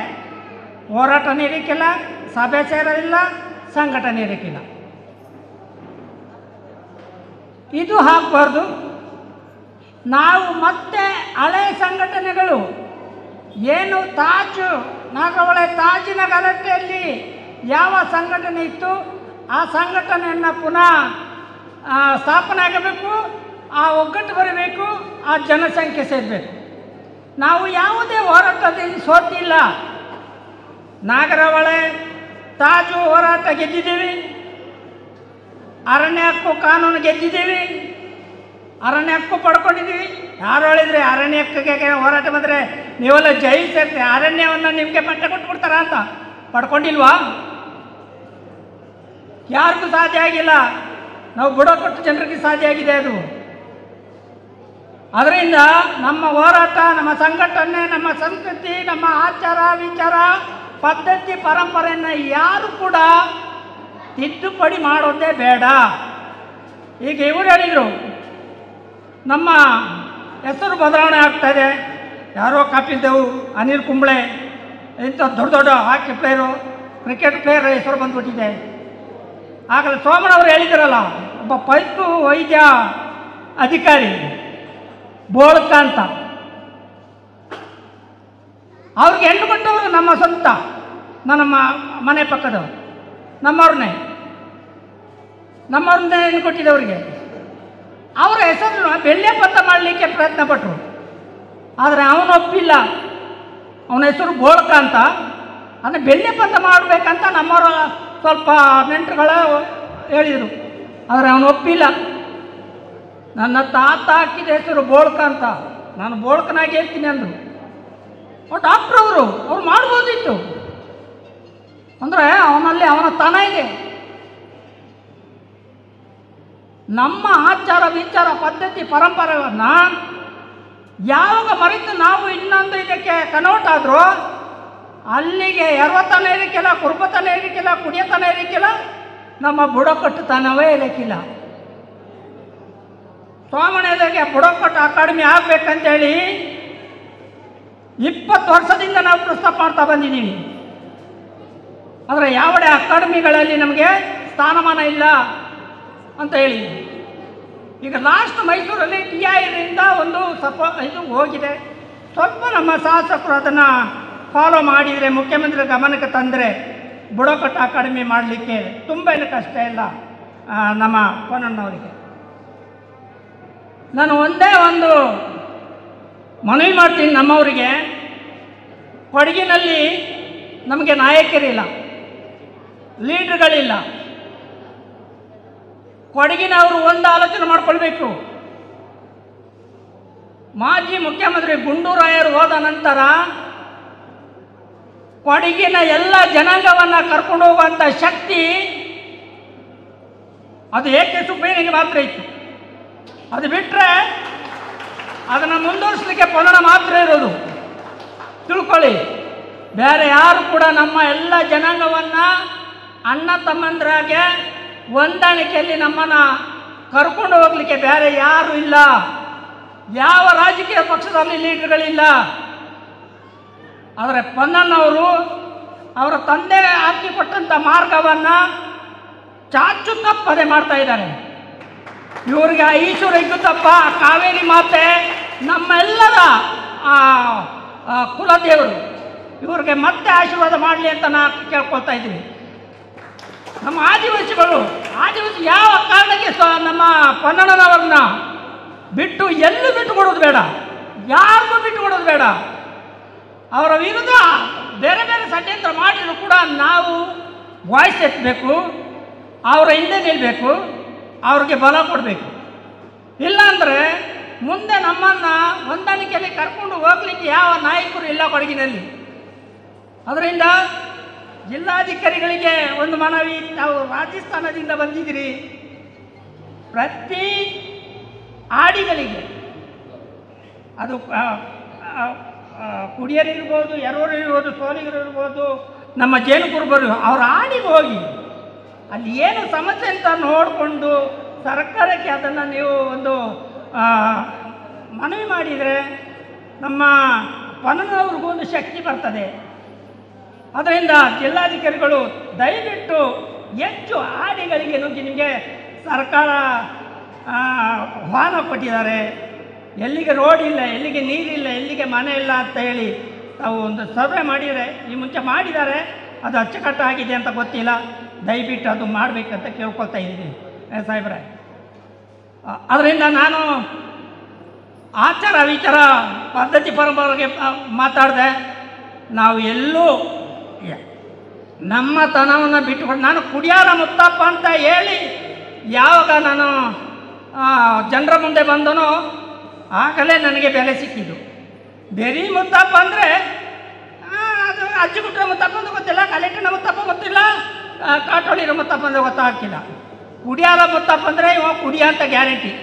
ಹೋರಾಟ ನೀಡಕ್ಕಿಲ್ಲ, ಸಭೆ ಸೇರೋದಿಲ್ಲ, ಸಂಘಟನೆ ಇರೋಕ್ಕಿಲ್ಲ. ಇದು ಆಗಬಾರ್ದು. ನಾವು ಮತ್ತೆ ಹಳೆಯ ಸಂಘಟನೆಗಳು ಏನು ನಾಗರಹೊಳೆ ತಾಜಿನ ಗಲಾಟೆಯಲ್ಲಿ ಯಾವ ಸಂಘಟನೆ ಇತ್ತು ಆ ಸಂಘಟನೆಯನ್ನು ಪುನಃ ಸ್ಥಾಪನೆ ಆಗಬೇಕು, ಆ ಒಗ್ಗಟ್ಟು ಬರಬೇಕು, ಆ ಜನಸಂಖ್ಯೆ ಸೇರಬೇಕು. ನಾವು ಯಾವುದೇ ಹೋರಾಟದಲ್ಲಿ ಸೋತಿಲ್ಲ. ನಾಗರಹೊಳೆ ತಾಜು ಹೋರಾಟ ಗೆದ್ದಿದ್ದೀವಿ, ಅರಣ್ಯ ಹಕ್ಕು ಕಾನೂನು ಗೆದ್ದಿದ್ದೀವಿ, ಅರಣ್ಯ ಹಕ್ಕು ಪಡ್ಕೊಂಡಿದ್ದೀವಿ. ಯಾರು ಹೇಳಿದ್ರೆ ಅರಣ್ಯ ಹಕ್ಕಿಗೆ ಹೋರಾಟ ಬಂದರೆ ನೀವೆಲ್ಲ ಜಯಿಸಿರ್ತೀವಿ, ಅರಣ್ಯವನ್ನು ನಿಮಗೆ ಪಟ್ಟ ಕೊಟ್ಬಿಡ್ತಾರ ಅಂತ ಪಡ್ಕೊಂಡಿಲ್ವಾ? ಯಾರಿಗೂ ಸಾಧ್ಯ ಆಗಿಲ್ಲ. ನಾವು ಬುಡಕಟ್ಟು ಜನರಿಗೆ ಸಾಧ್ಯ ಆಗಿದೆ ಅದು. ಅದರಿಂದ ನಮ್ಮ ಹೋರಾಟ, ನಮ್ಮ ಸಂಘಟನೆ, ನಮ್ಮ ಸಂಸ್ಕೃತಿ, ನಮ್ಮ ಆಚಾರ ವಿಚಾರ ಪದ್ಧತಿ ಪರಂಪರೆಯನ್ನು ಯಾರು ಕೂಡ ತಿದ್ದುಪಡಿ ಮಾಡೋದೇ ಬೇಡ. ಈಗ ಇವರು ಹೇಳಿದರು ನಮ್ಮ ಹೆಸರು ಬದಲಾವಣೆ ಆಗ್ತಾಯಿದೆ. ಯಾರೋ ಕಪಿಲ್ ದೇವ್, ಅನಿಲ್ ಕುಂಬ್ಳೆ ಇಂಥ ದೊಡ್ಡ ಹಾಕಿ ಪ್ಲೇಯರು, ಕ್ರಿಕೆಟ್ ಪ್ಲೇಯರ್ ಹೆಸರು ಬಂದ್ಬಿಟ್ಟಿದೆ. ಆಗಲೇ ಸೋಮಣ್ಣವರು ಹೇಳಿದ್ರಲ್ಲ, ಒಬ್ಬ ಪೈಪು ವೈದ್ಯ ಅಧಿಕಾರಿ ಬೋಳ್ಕ ಅಂತ, ಅವ್ರಿಗೆ ಹೆಣ್ಣು ಕೊಟ್ಟವರು ನಮ್ಮ ಸ್ವಂತ, ನಮ್ಮ ಮನೆ ಪಕ್ಕದವರು, ನಮ್ಮವ್ರನ್ನೇ ಹೆಣ್ಣು ಕೊಟ್ಟಿದ್ದವ್ರಿಗೆ. ಅವರ ಹೆಸರನ್ನು ಬೆಳ್ಳೆ ಪತ್ತ ಮಾಡಲಿಕ್ಕೆ ಪ್ರಯತ್ನ ಪಟ್ಟರು, ಆದರೆ ಅವನು ಒಪ್ಪಿಲ್ಲ. ಅವನ ಹೆಸರು ಬೋಳ್ಕ ಅಂತ, ಅಂದರೆ ಬೆಳ್ಳೆ ಪತ್ತ ಮಾಡಬೇಕಂತ ನಮ್ಮವರು ಸ್ವಲ್ಪ ನೆಂಟರುಗಳು ಹೇಳಿದರು, ಆದರೆ ಅವನು ಒಪ್ಪಿಲ್ಲ. ನನ್ನ ತಾತ ಹಾಕಿದ ಹೆಸರು ಬೋಳ್ಕ ಅಂತ, ನಾನು ಬೋಳ್ಕನಾಗಿ ಹೇಳ್ತೀನಿ ಅಂದರು. ಡಾಕ್ಟ್ರ್ ಅವ್ರು ಮಾಡ್ಬೋದಿತ್ತು, ಅಂದರೆ ಅವನಲ್ಲಿ ಅವನ ತನ ಇದೆ. ನಮ್ಮ ಆಚಾರ ವಿಚಾರ ಪದ್ಧತಿ ಪರಂಪರೆಯನ್ನು ಯಾವಾಗ ಮರೆತು ನಾವು ಇನ್ನೊಂದು ಇದಕ್ಕೆ ಕನ್ವರ್ಟ್ ಆದರೂ ಅಲ್ಲಿಗೆ ಎರವತನ ಇರಕ್ಕಿಲ್ಲ, ಕುರುಬತನ ಇರಕ್ಕಿಲ್ಲ, ಕುಡಿಯತನ ಇರಕ್ಕಿಲ್ಲ, ನಮ್ಮ ಬುಡಕಟ್ಟುತನವೇ ಇರಕ್ಕಿಲ್ಲ. ಸೋಮಣ್ಣದಾಗೆ ಬುಡಕಟ್ಟು ಅಕಾಡೆಮಿ ಆಗಬೇಕಂತೇಳಿ 20 ವರ್ಷದಿಂದ ನಾವು ಪ್ರಸ್ತಾಪ ಮಾಡ್ತಾ ಬಂದಿದ್ದೀವಿ. ಆದರೆ ಯಾವುದೇ ಅಕಾಡೆಮಿಗಳಲ್ಲಿ ನಮಗೆ ಸ್ಥಾನಮಾನ ಇಲ್ಲ ಅಂತ ಹೇಳಿ. ಈಗ ಲಾಸ್ಟ್ ಮೈಸೂರಲ್ಲಿ TIರಿಂದ ಒಂದು ಇದು ಹೋಗಿದೆ. ಸ್ವಲ್ಪ ನಮ್ಮ ಶಾಸಕರು ಅದನ್ನು ಫಾಲೋ ಮಾಡಿದರೆ, ಮುಖ್ಯಮಂತ್ರಿ ಗಮನಕ್ಕೆ ತಂದರೆ ಬುಡಕಟ್ಟು ಅಕಾಡೆಮಿ ಮಾಡಲಿಕ್ಕೆ ತುಂಬ ಏನು ಕಷ್ಟ ಇಲ್ಲ ನಮ್ಮ ಪೊನ್ನಣ್ಣವರಿಗೆ. ನಾನು ಒಂದೇ ಒಂದು ಮನವಿ ಮಾಡ್ತೀನಿ ನಮ್ಮವರಿಗೆ. ಕೊಡಗಿನಲ್ಲಿ ನಮಗೆ ನಾಯಕರಿಲ್ಲ, ಲೀಡ್ರ್ಗಳಿಲ್ಲ. ಕೊಡಗಿನವರು ಒಂದು ಆಲೋಚನೆ ಮಾಡಿಕೊಳ್ಬೇಕು. ಮಾಜಿ ಮುಖ್ಯಮಂತ್ರಿ ಗುಂಡೂರಾಯರು ಹೋದ ನಂತರ ಕೊಡಗಿನ ಎಲ್ಲ ಜನಾಂಗವನ್ನು ಕರ್ಕೊಂಡು ಹೋಗುವಂಥ ಶಕ್ತಿ ಅದು ಏಕೆ ಸುಬ್ಬಯ್ಯನಿಗೆ ಮಾತ್ರ ಇತ್ತು. ಅದು ಬಿಟ್ಟರೆ ಅದನ್ನು ಮುಂದುವರಿಸಲಿಕ್ಕೆ ಪೊನ್ನಣ್ಣ ಮಾತ್ರ ಇರೋದು, ತಿಳ್ಕೊಳ್ಳಿ. ಬೇರೆ ಯಾರು ಕೂಡ ನಮ್ಮ ಎಲ್ಲ ಜನಾಂಗವನ್ನು ಅಣ್ಣ ತಮ್ಮಂದ್ರಾಗೆ ಹೊಂದಾಣಿಕೆಯಲ್ಲಿ ನಮ್ಮನ್ನು ಕರ್ಕೊಂಡು ಹೋಗಲಿಕ್ಕೆ ಬೇರೆ ಯಾರೂ ಇಲ್ಲ. ಯಾವ ರಾಜಕೀಯ ಪಕ್ಷದಲ್ಲಿ ಲೀಡರ್ಗಳಿಲ್ಲ. ಆದರೆ ಪೊನ್ನಣ್ಣವರು ಅವರ ತಂದೆ ಹಾಕಿಕೊಟ್ಟಂಥ ಮಾರ್ಗವನ್ನು ಚಾಚು ತಪ್ಪದೆ ಮಾಡ್ತಾ ಇದ್ದಾರೆ. ಇವರಿಗೆ ಈಶ್ವರ ಇಗ್ಗುತ್ತಪ್ಪ, ಕಾವೇರಿ ಮಾತೆ, ನಮ್ಮೆಲ್ಲರ ಕುಲದೇವರು, ಇವ್ರಿಗೆ ಮತ್ತೆ ಆಶೀರ್ವಾದ ಮಾಡಲಿ ಅಂತ ನಾವು ಕೇಳ್ಕೊಳ್ತಾ ಇದ್ದೀವಿ. ನಮ್ಮ ಆದಿವಾಸಿ ಯಾವ ಕಾರಣಕ್ಕೆ ನಮ್ಮ ಪೊನ್ನಣ್ಣನವ್ರನ್ನ ಎಲ್ಲೂ ಬಿಟ್ಟು ಕೊಡೋದು ಬೇಡ, ಯಾರಿಗೂ ಬಿಟ್ಟು ಕೊಡೋದು ಬೇಡ. ಅವರ ವಿರುದ್ಧ ಬೇರೆ ಬೇರೆ ಷಡ್ಯಂತ್ರ ಮಾಡಿದ್ರು ಕೂಡ ನಾವು ವಾಯ್ಸ್ ಎತ್ತಬೇಕು, ಅವರ ಹಿಂದೆ ನಿಲ್ಲಬೇಕು, ಅವ್ರಿಗೆ ಬಲ ಕೊಡಬೇಕು. ಇಲ್ಲಾಂದರೆ ಮುಂದೆ ನಮ್ಮನ್ನು ಹೊಂದಾಣಿಕೆಯಲ್ಲಿ ಕರ್ಕೊಂಡು ಹೋಗ್ಲಿಕ್ಕೆ ಯಾವ ನಾಯಕರು ಇಲ್ಲ ಕೊಡಗಿನಲ್ಲಿ. ಅದರಿಂದ ಜಿಲ್ಲಾಧಿಕಾರಿಗಳಿಗೆ ಒಂದು ಮನವಿ, ತಾವು ರಾಜಸ್ಥಾನದಿಂದ ಬಂದಿದ್ದೀರಿ, ಪ್ರತಿ ಆಡಿಗಳಿಗೆ ಅದು ಕುಡಿಯರಿರ್ಬೋದು, ಎರವರಿರ್ಬೋದು, ಸೋಲಿಗರಿರ್ಬೋದು, ನಮ್ಮ ಜೇನುಕುರುಬರು, ಅವ್ರ ಆಡಿಗೆ ಹೋಗಿ ಅಲ್ಲಿ ಏನು ಸಮಸ್ಯೆ ಅಂತ ನೋಡಿಕೊಂಡು ಸರ್ಕಾರಕ್ಕೆ ಅದನ್ನು ನೀವು ಒಂದು ಮನವಿ ಮಾಡಿದರೆ ನಮ್ಮ ಪೊನ್ನಣ್ಣವ್ರಿಗೂ ಒಂದು ಶಕ್ತಿ ಬರ್ತದೆ. ಅದರಿಂದ ಜಿಲ್ಲಾಧಿಕಾರಿಗಳು ದಯವಿಟ್ಟು ಹೆಚ್ಚು ಆಡಿಗಳಿಗೆ ನುಗ್ಗಿ, ನಿಮಗೆ ಸರ್ಕಾರ ವಾಹನ ಕೊಟ್ಟಿದ್ದಾರೆ, ಎಲ್ಲಿಗೆ ರೋಡ್ ಇಲ್ಲ, ಎಲ್ಲಿಗೆ ನೀರಿಲ್ಲ, ಎಲ್ಲಿಗೆ ಮನೆ ಇಲ್ಲ ಅಂತ ಹೇಳಿ ತಾವು ಒಂದು ಸರ್ವೆ ಮಾಡಿದರೆ, ಈ ಮುಂಚೆ ಮಾಡಿದ್ದಾರೆ, ಅದು ಅಚ್ಚುಕಟ್ಟಾಗಿದೆ ಅಂತ ಗೊತ್ತಿಲ್ಲ, ದಯವಿಟ್ಟು ಅದು ಮಾಡಬೇಕಂತ ಕೇಳ್ಕೊಳ್ತಾ ಇದ್ದೀನಿ ಸಾಹೇಬ್ರೆ. ಅದರಿಂದ ನಾನು ಆಚಾರ ವಿಚಾರ ಪದ್ಧತಿ ಪರಂಪರೆಗೆ ಮಾತಾಡಿದೆ. ನಾವು ಎಲ್ಲೂ ನಮ್ಮ ತನವನ್ನು ಬಿಟ್ಟುಕೊಂಡು, ನಾನು ಕುಡಿಯಾರ ಮುತ್ತಪ್ಪ ಅಂತ ಹೇಳಿ ಯಾವಾಗ ನಾನು ಜನರ ಮುಂದೆ ಬಂದನೋ ಆಗಲೇ ನನಗೆ ಬೆಲೆ ಸಿಕ್ಕಿದ್ದು. ಬೆರಿ ಮುತ್ತಪ್ಪ ಅಂದರೆ ಅದು ಅಜ್ಜಿಗುಟ್ರ ಮುತ್ತಪ್ಪ ಅಂತ ಗೊತ್ತಿಲ್ಲ, ಕಲೆಕ್ಟರ್ನ ಮುತ್ತಪ್ಪ ಗೊತ್ತಿಲ್ಲ, ಕಾಟೋಳಿರ ಮುತ್ತಪ್ಪ ಅಂದರೆ ಗೊತ್ತಾಗ್ತಿಲ್ಲ. ಕುಡಿಯಾರ ಮುತ್ತಪ್ಪ ಅಂದರೆ ಇವ ಕುಡಿಯ ಅಂತ ಗ್ಯಾರಂಟಿ.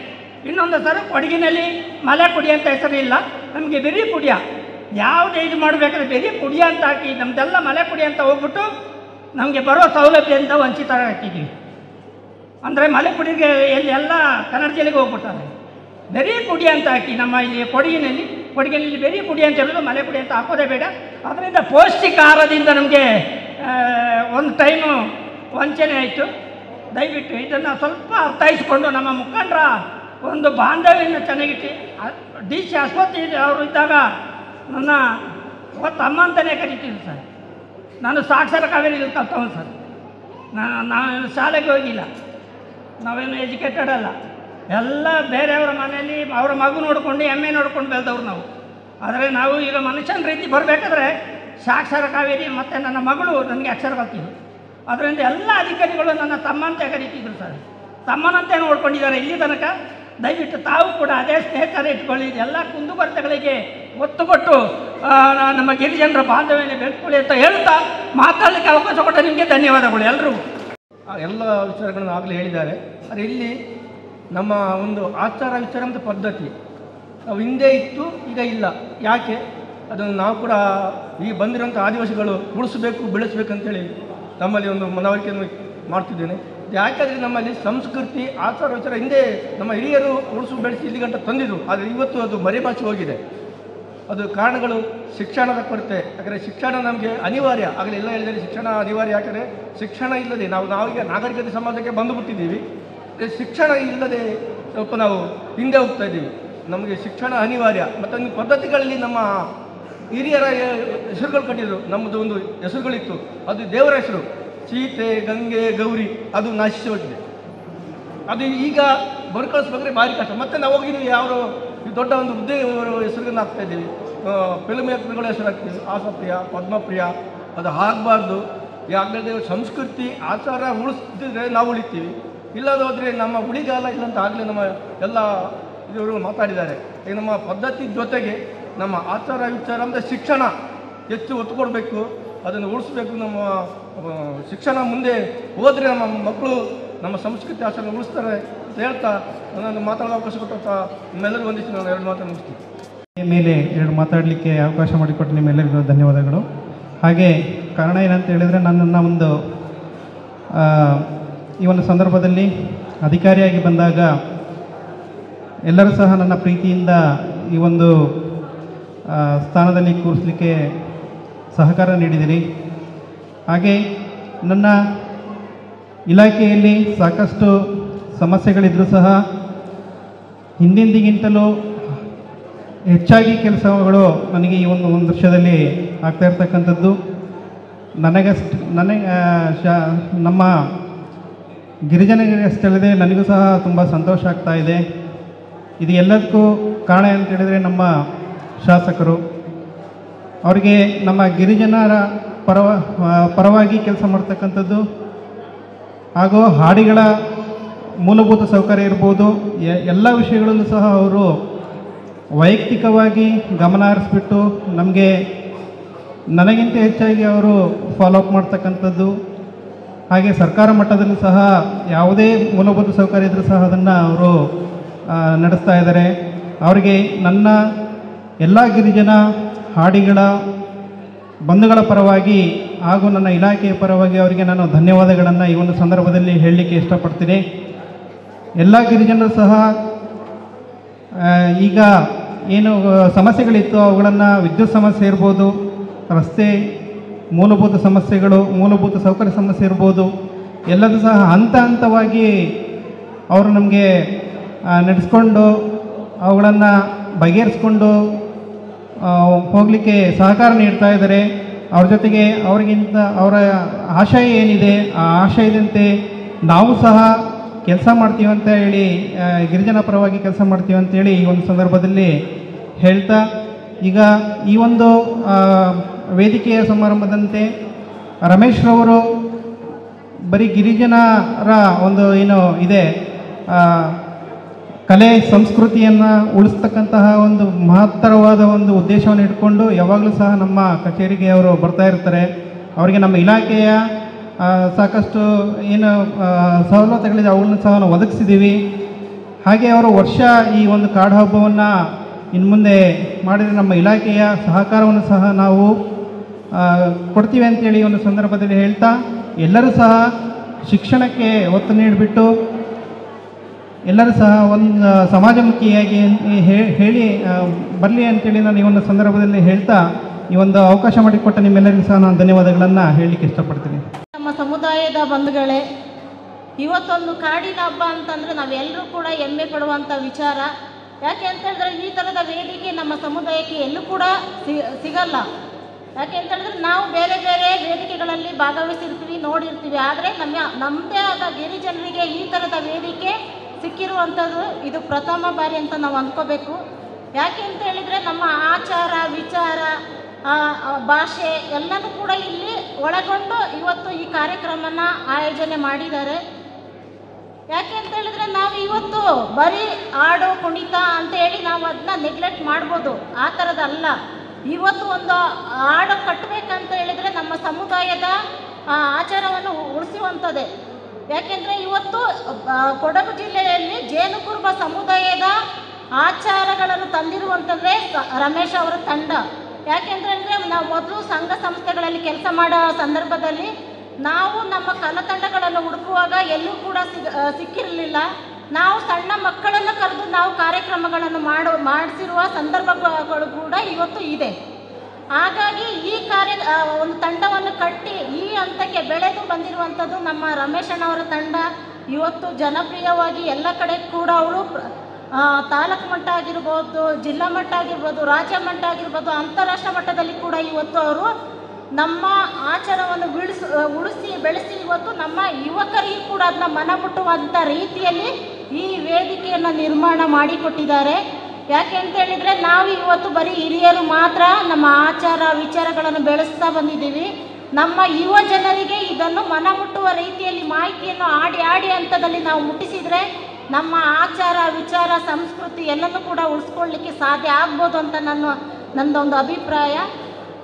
ಇನ್ನೊಂದು ಸಲ ಕೊಡಗಿನಲ್ಲಿ ಮಲೆ ಕುಡಿ ಅಂತ ಹೆಸರಿಲ್ಲ, ನಮಗೆ ಬೆರಿ ಕುಡಿಯ. ಯಾವುದೇ ಇದು ಮಾಡಬೇಕಾದ್ರೆ ಬೆರಿ ಕುಡಿಯ ಅಂತ ಹಾಕಿ ನಮ್ಮದೆಲ್ಲ ಮಲೆ ಕುಡಿ ಅಂತ ಹೋಗ್ಬಿಟ್ಟು ನಮಗೆ ಬರೋ ಸೌಲಭ್ಯದಿಂದ ವಂಚಿತರಾಗ್ತಿದ್ದೀವಿ. ಅಂದರೆ ಮಲೆ ಕುಡಿಗೆ ಎಲ್ಲ ಕನ್ನಡ ಜಿಲ್ಲೆಗೆ ಹೋಗ್ಬಿಡ್ತಾರೆ. ಬೆರಿ ಕುಡಿ ಅಂತ ಹಾಕಿ ನಮ್ಮ ಇಲ್ಲಿ ಕೊಡಗಿನಲ್ಲಿ ಬೆರಿ ಕುಡಿ ಅಂತ ಹೇಳೋದು, ಮಲೆ ಕುಡಿ ಅಂತ ಹಾಕೋದೇ ಬೇಡ. ಅದರಿಂದ ಪೌಷ್ಟಿಕ ಆಹಾರದಿಂದ ನಮಗೆ ಒಂದು ಟೈಮು ವಂಚನೆ ಆಯಿತು. ದಯವಿಟ್ಟು ಇದನ್ನು ಸ್ವಲ್ಪ ಅರ್ಥೈಸಿಕೊಂಡು ನಮ್ಮ ಮುಖಂಡರ ಒಂದು ಬಾಂಧವ್ಯವನ್ನು ಚೆನ್ನಾಗಿಟ್ಟು, DC ಅಶ್ವಥ್ ಅವರು ಇದ್ದಾಗ ನನ್ನ ತಮ್ಮ ಅಂತಲೇ ಕರಿತೀವಿ ಸರ್. ನಾನು ಸಾಕ್ಷರ ಕಾವೇರಿಯಲ್ಲಿ ಕಲ್ತವನು ಸರ್. ನಾನು ಶಾಲೆಗೆ ಹೋಗಿಲ್ಲ, ನಾವೇನು ಎಜುಕೇಟೆಡ್ ಅಲ್ಲ, ಎಲ್ಲ ಬೇರೆಯವರ ಮನೆಯಲ್ಲಿ ಅವರ ಮಗು ನೋಡಿಕೊಂಡು ಎಮ್ಮೆ ನೋಡ್ಕೊಂಡು ಬೆಳೆದವ್ರು ನಾವು. ಆದರೆ ನಾವು ಈಗ ಮನುಷ್ಯನ ರೀತಿ ಬರಬೇಕಾದ್ರೆ ಸಾಕ್ಷರ ಕಾವೇರಿ ಮತ್ತು ನನ್ನ ಮಗಳು ನನಗೆ ಅಕ್ಷರ ಕಲ್ತಿದ್ರು. ಅದರಿಂದ ಎಲ್ಲ ಅಧಿಕಾರಿಗಳು ನನ್ನ ತಮ್ಮಂತೆ ಕರೀತಿದ್ರು ಸರ್, ತಮ್ಮನಂತೆ ನೋಡ್ಕೊಂಡಿದ್ದಾರೆ ಇಲ್ಲಿ ತನಕ. ದಯವಿಟ್ಟು ತಾವು ಕೂಡ ಅದೇ ಸ್ನೇಹಿತರ ಇಟ್ಕೊಳ್ಳಿ. ಎಲ್ಲ ಕುಂದುಕೊರತೆಗಳಿಗೆ ಒತ್ತು ಕೊಟ್ಟು ನಮ್ಮ ಗಿರಿಜನರ ಬಾಂಧವ್ಯನ ಬೆಳೆಸ್ಕೊಳ್ಳಿ ಅಂತ ಹೇಳ್ತಾ ಮಾತಾಡಲಿಕ್ಕೆ ಅವಕಾಶ ಕೊಟ್ಟ ನಿಮಗೆ ಧನ್ಯವಾದಗಳು ಎಲ್ಲರೂ. ಎಲ್ಲ ವಿಚಾರಗಳನ್ನು ಆಗಲೇ ಹೇಳಿದ್ದಾರೆ. ಆದರೆ ಇಲ್ಲಿ ನಮ್ಮ ಒಂದು ಆಚಾರ ವಿಚಾರ ಮತ್ತು ಪದ್ಧತಿ ನಾವು ಹಿಂದೆ ಇತ್ತು, ಈಗ ಇಲ್ಲ. ಯಾಕೆ ಅದನ್ನು ನಾವು ಕೂಡ ಈ ಬಂದಿರೋಂಥ ಆದಿವಾಸಿಗಳು ಉಳಿಸಬೇಕು, ಬೆಳೆಸಬೇಕಂತೇಳಿ ನಮ್ಮಲ್ಲಿ ಒಂದು ಮನವರಿಕೆಯನ್ನು ಮಾಡ್ತಿದ್ದೇನೆ. ಯಾಕೆಂದರೆ ನಮ್ಮಲ್ಲಿ ಸಂಸ್ಕೃತಿ ಆಚಾರ ವಿಚಾರ ಹಿಂದೆ ನಮ್ಮ ಹಿರಿಯರು ಉಳಿಸು ಬೆಳೆಸಿ ಇಲ್ಲಿ ಗಂಟ ತಂದಿದ್ರು. ಆದರೆ ಇವತ್ತು ಅದು ಮರೆಮಾಚಿ ಹೋಗಿದೆ. ಅದು ಕಾರಣಗಳು ಶಿಕ್ಷಣದ ಕೊರತೆ. ಯಾಕಂದರೆ ಶಿಕ್ಷಣ ನಮಗೆ ಅನಿವಾರ್ಯ. ಆಗಲೇ ಎಲ್ಲ ಹೇಳಿದರೆ ಶಿಕ್ಷಣ ಅನಿವಾರ್ಯ. ಯಾಕಂದರೆ ಶಿಕ್ಷಣ ಇಲ್ಲದೆ ನಾವೀಗ ನಾಗರಿಕತೆ ಸಮಾಜಕ್ಕೆ ಬಂದುಬಿಟ್ಟಿದ್ದೀವಿ. ಶಿಕ್ಷಣ ಇಲ್ಲದೆ ಸ್ವಲ್ಪ ನಾವು ಹಿಂದೆ ಹೋಗ್ತಾ ಇದ್ದೀವಿ. ನಮಗೆ ಶಿಕ್ಷಣ ಅನಿವಾರ್ಯ. ಮತ್ತು ಒಂದು ಪದ್ಧತಿಗಳಲ್ಲಿ ನಮ್ಮ ಹಿರಿಯರ ಹೆಸರುಗಳು ಕಟ್ಟಿದ್ರು. ನಮ್ಮದು ಒಂದು ಹೆಸರುಗಳಿತ್ತು, ಅದು ದೇವರ ಹೆಸರು, ಸೀತೆ, ಗಂಗೆ, ಗೌರಿ. ಅದು ನಶಿಸಿ ಹೋಗಿದೆ. ಅದು ಈಗ ಬರ್ಕಳಿಸ್ಬೇಕಾದ್ರೆ ಭಾರಿ ಕಷ್ಟ. ಮತ್ತು ನಾವು ಹೋಗಿದ್ದೀವಿ ಯಾರು ದೊಡ್ಡ ಒಂದು ಹುದ್ದೆ ಹೆಸರುಗಳನ್ನು ಹಾಕ್ತಾ ಇದ್ದೀವಿ. ಫಿಲ್ಮ್ ಆ್ಯಕ್ಟರ್ಗಳ ಹೆಸರು ಹಾಕ್ತೀವಿ, ಆಸಪ್ರಿಯ, ಪದ್ಮಪ್ರಿಯ. ಅದು ಆಗಬಾರ್ದು. ಯಾಕಂದರೆ ಸಂಸ್ಕೃತಿ ಆಚಾರ ಉಳಿಸ್ತಿದ್ರೆ ನಾವು ಉಳಿತೀವಿ, ಇಲ್ಲದೋದ್ರೆ ನಮ್ಮ ಉಳಿಗಾಲ ಇಲ್ಲ ಅಂತ ಆಗಲೇ ನಮ್ಮ ಎಲ್ಲ ಇವರು ಮಾತಾಡಿದ್ದಾರೆ. ಈಗ ನಮ್ಮ ಪದ್ಧತಿ ಜೊತೆಗೆ ನಮ್ಮ ಆಚಾರ ವಿಚಾರ ಅಂದರೆ ಶಿಕ್ಷಣ ಹೆಚ್ಚು ಒತ್ತು ಕೊಡಬೇಕು, ಅದನ್ನು ಉಳಿಸ್ಬೇಕು. ನಮ್ಮ ಶಿಕ್ಷಣ ಮುಂದೆ ಹೋದರೆ ನಮ್ಮ ಮಕ್ಕಳು ನಮ್ಮ ಸಂಸ್ಕೃತಿ ಆಚಾರ ಉಳಿಸ್ತಾರೆ ಅಂತ ಹೇಳ್ತಾ ನಾನು ಮಾತಾಡೋ ಅವಕಾಶ ಕೊಟ್ಟ ನಿಮ್ಮೆಲ್ಲರಿಗೂ ವಂದಿಸಿ ನಾನು 2 ಮಾತು ಮುಗಿಸ್ತೀನಿ. ಮೇಲೆ 2 ಮಾತಾಡಲಿಕ್ಕೆ ಅವಕಾಶ ಮಾಡಿಕೊಟ್ಟು ನಿಮ್ಮೆಲ್ಲರಿಗೂ ಧನ್ಯವಾದಗಳು. ಹಾಗೆ ಕಾರಣ ಏನಂತ ಹೇಳಿದರೆ, ನನ್ನನ್ನು ಒಂದು ಈ ಒಂದು ಸಂದರ್ಭದಲ್ಲಿ ಅಧಿಕಾರಿಯಾಗಿ ಬಂದಾಗ ಎಲ್ಲರೂ ಸಹ ನನ್ನ ಪ್ರೀತಿಯಿಂದ ಈ ಒಂದು ಸ್ಥಾನದಲ್ಲಿ ಕೂರಿಸಲಿಕ್ಕೆ ಸಹಕಾರ ನೀಡಿದಿರಿ. ಹಾಗೆ ನನ್ನ ಇಲಾಖೆಯಲ್ಲಿ ಸಾಕಷ್ಟು ಸಮಸ್ಯೆಗಳಿದ್ದರೂ ಸಹ ಹಿಂದಿಂದಿಗಿಂತಲೂ ಹೆಚ್ಚಾಗಿ ಕೆಲಸಗಳು ನನಗೆ ಈ ಒಂದು ವರ್ಷದಲ್ಲಿ ಆಗ್ತಾ ಇರ್ತಕ್ಕಂಥದ್ದು. ನಮ್ಮ ಗಿರಿಜನರಿಗೆ ಅಷ್ಟಲ್ಲದೆ ನನಗೂ ಸಹ ತುಂಬ ಸಂತೋಷ ಆಗ್ತಾ ಇದೆ. ಇದು ಎಲ್ಲದಕ್ಕೂ ಕಾರಣ ಅಂತ ಹೇಳಿದರೆ ನಮ್ಮ ಶಾಸಕರು. ಅವರಿಗೆ ನಮ್ಮ ಗಿರಿಜನರ ಪರವಾಗಿ ಕೆಲಸ ಮಾಡ್ತಕ್ಕಂಥದ್ದು ಹಾಗೂ ಹಾಡಿಗಳ ಮೂಲಭೂತ ಸೌಕರ್ಯ ಇರ್ಬೋದು, ಎಲ್ಲ ವಿಷಯಗಳಲ್ಲೂ ಸಹ ಅವರು ವೈಯಕ್ತಿಕವಾಗಿ ಗಮನ ಹರಿಸ್ಬಿಟ್ಟು ನನಗಿಂತ ಹೆಚ್ಚಾಗಿ ಅವರು ಫಾಲೋಅಪ್ ಮಾಡ್ತಕ್ಕಂಥದ್ದು. ಹಾಗೆ ಸರ್ಕಾರ ಮಟ್ಟದಲ್ಲೂ ಸಹ ಯಾವುದೇ ಮೂಲಭೂತ ಸೌಕರ್ಯ ಇದ್ದರೂ ಸಹ ಅದನ್ನು ಅವರು ನಡೆಸ್ತಾ ಇದ್ದಾರೆ. ಅವರಿಗೆ ನನ್ನ ಎಲ್ಲ ಗಿರಿಜನ ಹಾಡಿಗಳ ಬಂಧುಗಳ ಪರವಾಗಿ ಹಾಗೂ ನನ್ನ ಇಲಾಖೆಯ ಪರವಾಗಿ ಅವರಿಗೆ ನಾನು ಧನ್ಯವಾದಗಳನ್ನು ಈ ಒಂದು ಸಂದರ್ಭದಲ್ಲಿ ಹೇಳಲಿಕ್ಕೆ ಇಷ್ಟಪಡ್ತೀನಿ. ಎಲ್ಲ ಗಿರಿಜನರು ಸಹ ಈಗ ಏನು ಸಮಸ್ಯೆಗಳಿತ್ತು ಅವುಗಳನ್ನು, ವಿದ್ಯುತ್ ಸಮಸ್ಯೆ ಇರ್ಬೋದು, ರಸ್ತೆ ಮೂಲಭೂತ ಸಮಸ್ಯೆಗಳು, ಮೂಲಭೂತ ಸೌಕರ್ಯ ಸಮಸ್ಯೆ ಇರ್ಬೋದು, ಎಲ್ಲದೂ ಸಹ ಹಂತ ಹಂತವಾಗಿ ಅವರು ನಮಗೆ ನಡೆಸ್ಕೊಂಡು ಅವುಗಳನ್ನು ಬಗೆಹರಿಸ್ಕೊಂಡು ಹೋಗಲಿಕ್ಕೆ ಸಹಕಾರ ನೀಡ್ತಾ ಇದ್ದಾರೆ. ಅವ್ರ ಜೊತೆಗೆ ಅವರ ಆಶಯ ಏನಿದೆ ಆ ಆಶಯದಂತೆ ನಾವು ಸಹ ಕೆಲಸ ಮಾಡ್ತೀವಿ ಅಂತ ಹೇಳಿ, ಗಿರಿಜನ ಪರವಾಗಿ ಕೆಲಸ ಮಾಡ್ತೀವಿ ಅಂತೇಳಿ ಈ ಒಂದು ಸಂದರ್ಭದಲ್ಲಿ ಹೇಳ್ತಾ, ಈಗ ಈ ಒಂದು ವೇದಿಕೆಯ ಸಮಾರಂಭದಂತೆ ರಮೇಶ್ರವರು ಬರೀ ಗಿರಿಜನರ ಒಂದು ಏನು ಇದೆ ಕಲೆ ಸಂಸ್ಕೃತಿಯನ್ನು ಉಳಿಸ್ತಕ್ಕಂತಹ ಒಂದು ಮಹತ್ತರವಾದ ಒಂದು ಉದ್ದೇಶವನ್ನು ಇಟ್ಕೊಂಡು ಯಾವಾಗಲೂ ಸಹ ನಮ್ಮ ಕಚೇರಿಗೆ ಅವರು ಬರ್ತಾ ಇರ್ತಾರೆ. ಅವರಿಗೆ ನಮ್ಮ ಇಲಾಖೆಯ ಸಾಕಷ್ಟು ಏನು ಸವಲತ್ತುಗಳಿದೆ ಅವುಗಳನ್ನು ಸಹ ನಾವು ಒದಗಿಸಿದ್ದೀವಿ. ಹಾಗೆ ಅವರು ವರ್ಷ ಈ ಒಂದು ಕಾಡು ಹಬ್ಬವನ್ನು ಇನ್ನು ಮುಂದೆ ಮಾಡಿದರೆ ನಮ್ಮ ಇಲಾಖೆಯ ಸಹಕಾರವನ್ನು ಸಹ ನಾವು ಕೊಡ್ತೀವಿ ಅಂತೇಳಿ ಒಂದು ಸಂದರ್ಭದಲ್ಲಿ ಹೇಳ್ತಾ, ಎಲ್ಲರೂ ಸಹ ಶಿಕ್ಷಣಕ್ಕೆ ಒತ್ತು ನೀಡಿಬಿಟ್ಟು ಎಲ್ಲರೂ ಸಹ ಒಂದು ಸಮಾಜಮುಖಿಯಾಗಿ ಹೇಳಿ ಬರಲಿ ಅಂತೇಳಿ ನಾನು ಈ ಒಂದು ಸಂದರ್ಭದಲ್ಲಿ ಹೇಳ್ತಾ, ಈ ಒಂದು ಅವಕಾಶ ಮಾಡಿಕೊಟ್ಟ ನಿಮ್ಮೆಲ್ಲರಿಗೂ ಸಹ ನಾನು ಧನ್ಯವಾದಗಳನ್ನು ಹೇಳಲಿಕ್ಕೆ ಇಷ್ಟಪಡ್ತೀನಿ. ನಮ್ಮ ಸಮುದಾಯದ ಬಂಧುಗಳೇ, ಇವತ್ತೊಂದು ಕಾಡಿನ ಹಬ್ಬ ಅಂತಂದರೆ ನಾವೆಲ್ಲರೂ ಕೂಡ ಹೆಮ್ಮೆ ಪಡುವಂಥ ವಿಚಾರ. ಯಾಕೆ ಅಂತ ಹೇಳಿದ್ರೆ ಈ ಥರದ ವೇದಿಕೆ ನಮ್ಮ ಸಮುದಾಯಕ್ಕೆ ಎಲ್ಲೂ ಕೂಡ ಸಿಗಲ್ಲ. ಯಾಕೆ ಅಂತ ಹೇಳಿದ್ರೆ ನಾವು ಬೇರೆ ಬೇರೆ ವೇದಿಕೆಗಳಲ್ಲಿ ಭಾಗವಹಿಸಿರ್ತೀವಿ, ನೋಡಿರ್ತೀವಿ. ಆದರೆ ನಮ್ಮದೇ ಆದ ಗಿರಿಜನರಿಗೆ ಈ ಥರದ ವೇದಿಕೆ ಸಿಕ್ಕಿರುವಂಥದ್ದು ಇದು ಪ್ರಥಮ ಬಾರಿ ಅಂತ ನಾವು ಅಂದ್ಕೋಬೇಕು. ಯಾಕೆ ಅಂತ ಹೇಳಿದರೆ ನಮ್ಮ ಆಚಾರ ವಿಚಾರ ಭಾಷೆ ಎಲ್ಲನೂ ಕೂಡ ಇಲ್ಲಿ ಒಳಗೊಂಡು ಇವತ್ತು ಈ ಕಾರ್ಯಕ್ರಮನ ಆಯೋಜನೆ ಮಾಡಿದ್ದಾರೆ. ಯಾಕೆ ಅಂತ ಹೇಳಿದ್ರೆ ನಾವು ಇವತ್ತು ಬರೀ ಹಾಡು ಕುಣಿತ ಅಂತ ಹೇಳಿ ನಾವು ಅದನ್ನ ನೆಗ್ಲೆಕ್ಟ್ ಮಾಡ್ಬೋದು, ಆ ಥರದಲ್ಲ. ಇವತ್ತು ಒಂದು ಹಾಡು ಕಟ್ಟಬೇಕಂತ ಹೇಳಿದರೆ ನಮ್ಮ ಸಮುದಾಯದ ಆಚಾರವನ್ನು ಉಳಿಸುವಂಥದ್ದೇ. ಯಾಕೆಂದರೆ ಇವತ್ತು ಕೊಡಗು ಜಿಲ್ಲೆಯಲ್ಲಿ ಜೇನುಕುರುಬ ಸಮುದಾಯದ ಆಚಾರಗಳನ್ನು ತಂದಿರುವಂಥದ್ದೇ ರಮೇಶ್ ಅವರ ತಂಡ. ಯಾಕೆಂದರೆ ನಾವು ಮೊದಲು ಸಂಘ ಸಂಸ್ಥೆಗಳಲ್ಲಿ ಕೆಲಸ ಮಾಡೋ ಸಂದರ್ಭದಲ್ಲಿ ನಾವು ನಮ್ಮ ಕಲಾತಂಡಗಳನ್ನು ಹುಡುಕುವಾಗ ಎಲ್ಲೂ ಕೂಡ ಸಿಕ್ಕಿರಲಿಲ್ಲ. ನಾವು ಸಣ್ಣ ಮಕ್ಕಳನ್ನು ಕರೆದು ನಾವು ಕಾರ್ಯಕ್ರಮಗಳನ್ನು ಮಾಡಿಸಿರುವ ಸಂದರ್ಭಗಳು ಕೂಡ ಇವತ್ತು ಇದೆ. ಹಾಗಾಗಿ ಈ ಒಂದು ತಂಡವನ್ನು ಕಟ್ಟಿ ಈ ಹಂತಕ್ಕೆ ಬೆಳೆದು ಬಂದಿರುವಂಥದ್ದು ನಮ್ಮ ರಮೇಶಣ್ಣವರ ತಂಡ. ಇವತ್ತು ಜನಪ್ರಿಯವಾಗಿ ಎಲ್ಲ ಕಡೆ ಕೂಡ ಅವರು ತಾಲೂಕು ಮಟ್ಟ ಆಗಿರ್ಬೋದು, ಜಿಲ್ಲಾ ಮಟ್ಟ ಆಗಿರ್ಬೋದು, ರಾಜ್ಯ ಮಟ್ಟ ಆಗಿರ್ಬೋದು, ಅಂತಾರಾಷ್ಟ್ರೀಯ ಮಟ್ಟದಲ್ಲಿ ಕೂಡ ಇವತ್ತು ಅವರು ನಮ್ಮ ಆಚಾರವನ್ನು ಉಳಿಸಿ ಬೆಳೆಸಿ ಇವತ್ತು ನಮ್ಮ ಯುವಕರಿಗೂ ಕೂಡ ಅದನ್ನ ಮನಮುಟ್ಟುವಂಥ ರೀತಿಯಲ್ಲಿ ಈ ವೇದಿಕೆಯನ್ನು ನಿರ್ಮಾಣ ಮಾಡಿಕೊಟ್ಟಿದ್ದಾರೆ. ಯಾಕೆ ಅಂತ ಹೇಳಿದರೆ ನಾವು ಇವತ್ತು ಬರೀ ಹಿರಿಯರು ಮಾತ್ರ ನಮ್ಮ ಆಚಾರ ವಿಚಾರಗಳನ್ನು ಬೆಳೆಸ್ತಾ ಬಂದಿದ್ದೀವಿ. ನಮ್ಮ ಯುವ ಜನರಿಗೆ ಇದನ್ನು ಮನಮುಟ್ಟುವ ರೀತಿಯಲ್ಲಿ ಮಾಹಿತಿಯನ್ನು ಆಡಿ ಹಂತದಲ್ಲಿ ನಾವು ಮುಟ್ಟಿಸಿದರೆ ನಮ್ಮ ಆಚಾರ ವಿಚಾರ ಸಂಸ್ಕೃತಿ ಎಲ್ಲನೂ ಕೂಡ ಉಳಿಸ್ಕೊಳ್ಳಿಕ್ಕೆ ಸಾಧ್ಯ ಆಗ್ಬೋದು ಅಂತ ನನ್ನದೊಂದು ಅಭಿಪ್ರಾಯ.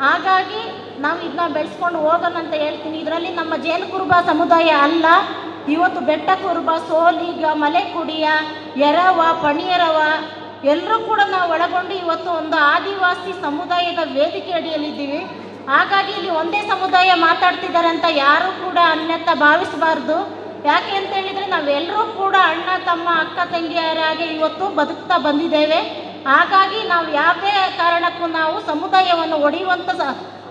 ಹಾಗಾಗಿ ನಾವು ಇದನ್ನ ಬೆಳೆಸ್ಕೊಂಡು ಹೋಗೋಣ ಅಂತ ಹೇಳ್ತೀನಿ. ಇದರಲ್ಲಿ ನಮ್ಮ ಜೇನು ಕುರುಬ ಸಮುದಾಯ ಅಲ್ಲ, ಇವತ್ತು ಬೆಟ್ಟ ಕುರುಬ, ಸೋಲಿಗ, ಮಲೆಕುಡಿಯ, ಎರವ, ಪಣಿಯರವ ಎಲ್ಲರೂ ಕೂಡ ನಾವು ಒಳಗೊಂಡು ಇವತ್ತು ಒಂದು ಆದಿವಾಸಿ ಸಮುದಾಯದ ವೇದಿಕೆ ಅಡಿಯಲ್ಲಿದ್ದೀವಿ. ಹಾಗಾಗಿ ಇಲ್ಲಿ ಒಂದೇ ಸಮುದಾಯ ಮಾತಾಡ್ತಿದ್ದಾರೆ ಅಂತ ಯಾರೂ ಕೂಡ ಅನ್ಯಥ ಭಾವಿಸಬಾರ್ದು. ಯಾಕೆ ಅಂತ ಹೇಳಿದರೆ ನಾವೆಲ್ಲರೂ ಕೂಡ ಅಣ್ಣ ತಮ್ಮ ಅಕ್ಕ ತಂಗಿಯರಾಗಿ ಇವತ್ತು ಬದುಕ್ತಾ ಬಂದಿದ್ದೇವೆ. ಹಾಗಾಗಿ ನಾವು ಯಾವುದೇ ಕಾರಣಕ್ಕೂ ನಾವು ಸಮುದಾಯವನ್ನು ಒಡೆಯುವಂಥ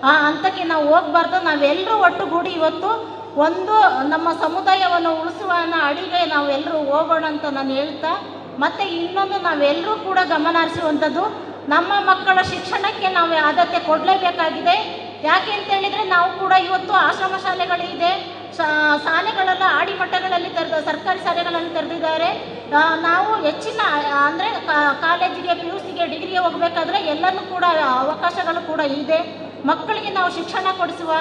ಆ ಹಂತಕ್ಕೆ ನಾವು ಹೋಗಬಾರ್ದು. ನಾವೆಲ್ಲರೂ ಒಟ್ಟುಗೂಡಿ ಇವತ್ತು ಒಂದು ನಮ್ಮ ಸಮುದಾಯವನ್ನು ಉಳಿಸುವ ಅಡಿಗೆ ನಾವೆಲ್ಲರೂ ಹೋಗೋಣ ಅಂತ ನಾನು ಹೇಳ್ತಾ, ಮತ್ತು ಇನ್ನೊಂದು ನಾವೆಲ್ಲರೂ ಕೂಡ ಗಮನ ಹರಿಸುವಂಥದ್ದು ನಮ್ಮ ಮಕ್ಕಳ ಶಿಕ್ಷಣಕ್ಕೆ ನಾವು ಆದ್ಯತೆ ಕೊಡಲೇಬೇಕಾಗಿದೆ. ಯಾಕೆ ಅಂತ ಹೇಳಿದರೆ ನಾವು ಕೂಡ ಇವತ್ತು ಆಶ್ರಮ ಶಾಲೆಗಳಿದೆ, ಶಾಲೆಗಳೆಲ್ಲ ಆಡಿಮಟ್ಟಗಳಲ್ಲಿ ಸರ್ಕಾರಿ ಶಾಲೆಗಳನ್ನು ತೆರೆದಿದ್ದಾರೆ. ನಾವು ಹೆಚ್ಚಿನ ಅಂದರೆ ಕಾಲೇಜಿಗೆ, PUCಗೆ, ಡಿಗ್ರಿಗೆ ಹೋಗಬೇಕಾದ್ರೆ ಎಲ್ಲನೂ ಕೂಡ ಅವಕಾಶಗಳು ಕೂಡ ಇದೆ. ಮಕ್ಕಳಿಗೆ ನಾವು ಶಿಕ್ಷಣ ಕೊಡಿಸುವ,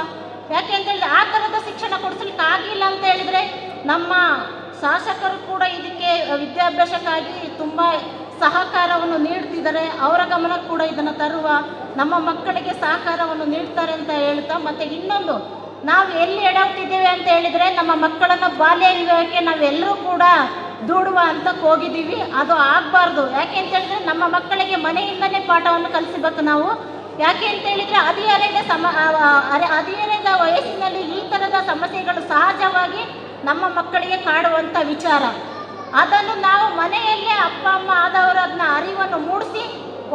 ಯಾಕೆ ಅಂತ ಹೇಳಿದ್ರೆ ಆ ಥರದ ಶಿಕ್ಷಣ ಕೊಡಿಸ್ಲಿಕ್ಕೆ ಆಗಿಲ್ಲ ಅಂತ ಹೇಳಿದರೆ ನಮ್ಮ ಶಾಸಕರು ಕೂಡ ಇದಕ್ಕೆ ವಿದ್ಯಾಭ್ಯಾಸಕ್ಕಾಗಿ ತುಂಬ ಸಹಕಾರವನ್ನು ನೀಡ್ತಿದ್ದಾರೆ. ಅವರ ಗಮನಕ್ಕೆ ಕೂಡ ಇದನ್ನು ತರುವ ನಮ್ಮ ಮಕ್ಕಳಿಗೆ ಸಹಕಾರವನ್ನು ನೀಡ್ತಾರೆ ಅಂತ ಹೇಳ್ತಾ, ಮತ್ತು ಇನ್ನೊಂದು ನಾವು ಎಲ್ಲಿ ಎಡವ್ತಿದ್ದೇವೆ ಅಂತ ಹೇಳಿದರೆ ನಮ್ಮ ಮಕ್ಕಳನ್ನು ಬಾಲ್ಯ ವಿವಾಹಕ್ಕೆ ನಾವೆಲ್ಲರೂ ಕೂಡ ದೂಡುವ ಹಂತಕ್ಕೆ ಹೋಗಿದ್ದೀವಿ. ಅದು ಆಗಬಾರ್ದು. ಯಾಕೆ ಅಂತ ಹೇಳಿದರೆ ನಮ್ಮ ಮಕ್ಕಳಿಗೆ ಮನೆಯಿಂದಲೇ ಪಾಠವನ್ನು ಕಲಿಸಬೇಕು ನಾವು. ಯಾಕೆ ಅಂತ ಹೇಳಿದರೆ ಹದಿಹರೆಯದ ವಯಸ್ಸಿನಲ್ಲಿ ಈ ಥರದ ಸಮಸ್ಯೆಗಳು ಸಹಜವಾಗಿ ನಮ್ಮ ಮಕ್ಕಳಿಗೆ ಕಾಡುವಂಥ ವಿಚಾರ. ಅದನ್ನು ನಾವು ಮನೆಯಲ್ಲೇ ಅಪ್ಪ ಅಮ್ಮ ಆದವರು ಅದನ್ನ ಅರಿವನ್ನು ಮೂಡಿಸಿ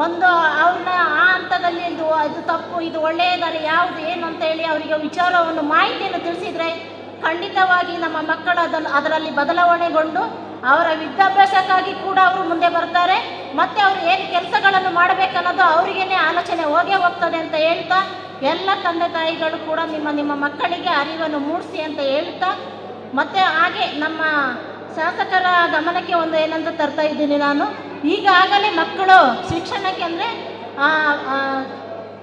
ಒಂದು ಅವ್ರನ್ನ ಆ ಹಂತದಲ್ಲಿ ಇದು ತಪ್ಪು, ಇದು ಒಳ್ಳೆಯದಾರೆ, ಯಾವುದು ಏನು ಅಂತ ಹೇಳಿ ಅವರಿಗೆ ವಿಚಾರವನ್ನು ಮಾಹಿತಿಯನ್ನು ತಿಳಿಸಿದರೆ ಖಂಡಿತವಾಗಿ ನಮ್ಮ ಮಕ್ಕಳು ಅದರಲ್ಲಿ ಬದಲಾವಣೆಗೊಂಡು ಅವರ ವಿದ್ಯಾಭ್ಯಾಸಕ್ಕಾಗಿ ಕೂಡ ಅವರು ಮುಂದೆ ಬರ್ತಾರೆ. ಮತ್ತು ಅವರು ಏನು ಕೆಲಸಗಳನ್ನು ಮಾಡಬೇಕನ್ನೋದು ಅವರಿಗೇನೆ ಆಲೋಚನೆ ಹೋಗ್ತದೆ ಅಂತ ಹೇಳ್ತಾ, ಎಲ್ಲ ತಂದೆ ತಾಯಿಗಳು ಕೂಡ ನಿಮ್ಮ ಮಕ್ಕಳಿಗೆ ಅರಿವನ್ನು ಮೂಡಿಸಿ ಅಂತ ಹೇಳ್ತಾ, ಮತ್ತು ಹಾಗೆ ನಮ್ಮ ಶಾಸಕರ ಗಮನಕ್ಕೆ ಒಂದು ಏನಂತ ತರ್ತಾ ಇದ್ದೀನಿ ನಾನು. ಈಗಾಗಲೇ ಮಕ್ಕಳು ಶಿಕ್ಷಣಕ್ಕೆ ಅಂದರೆ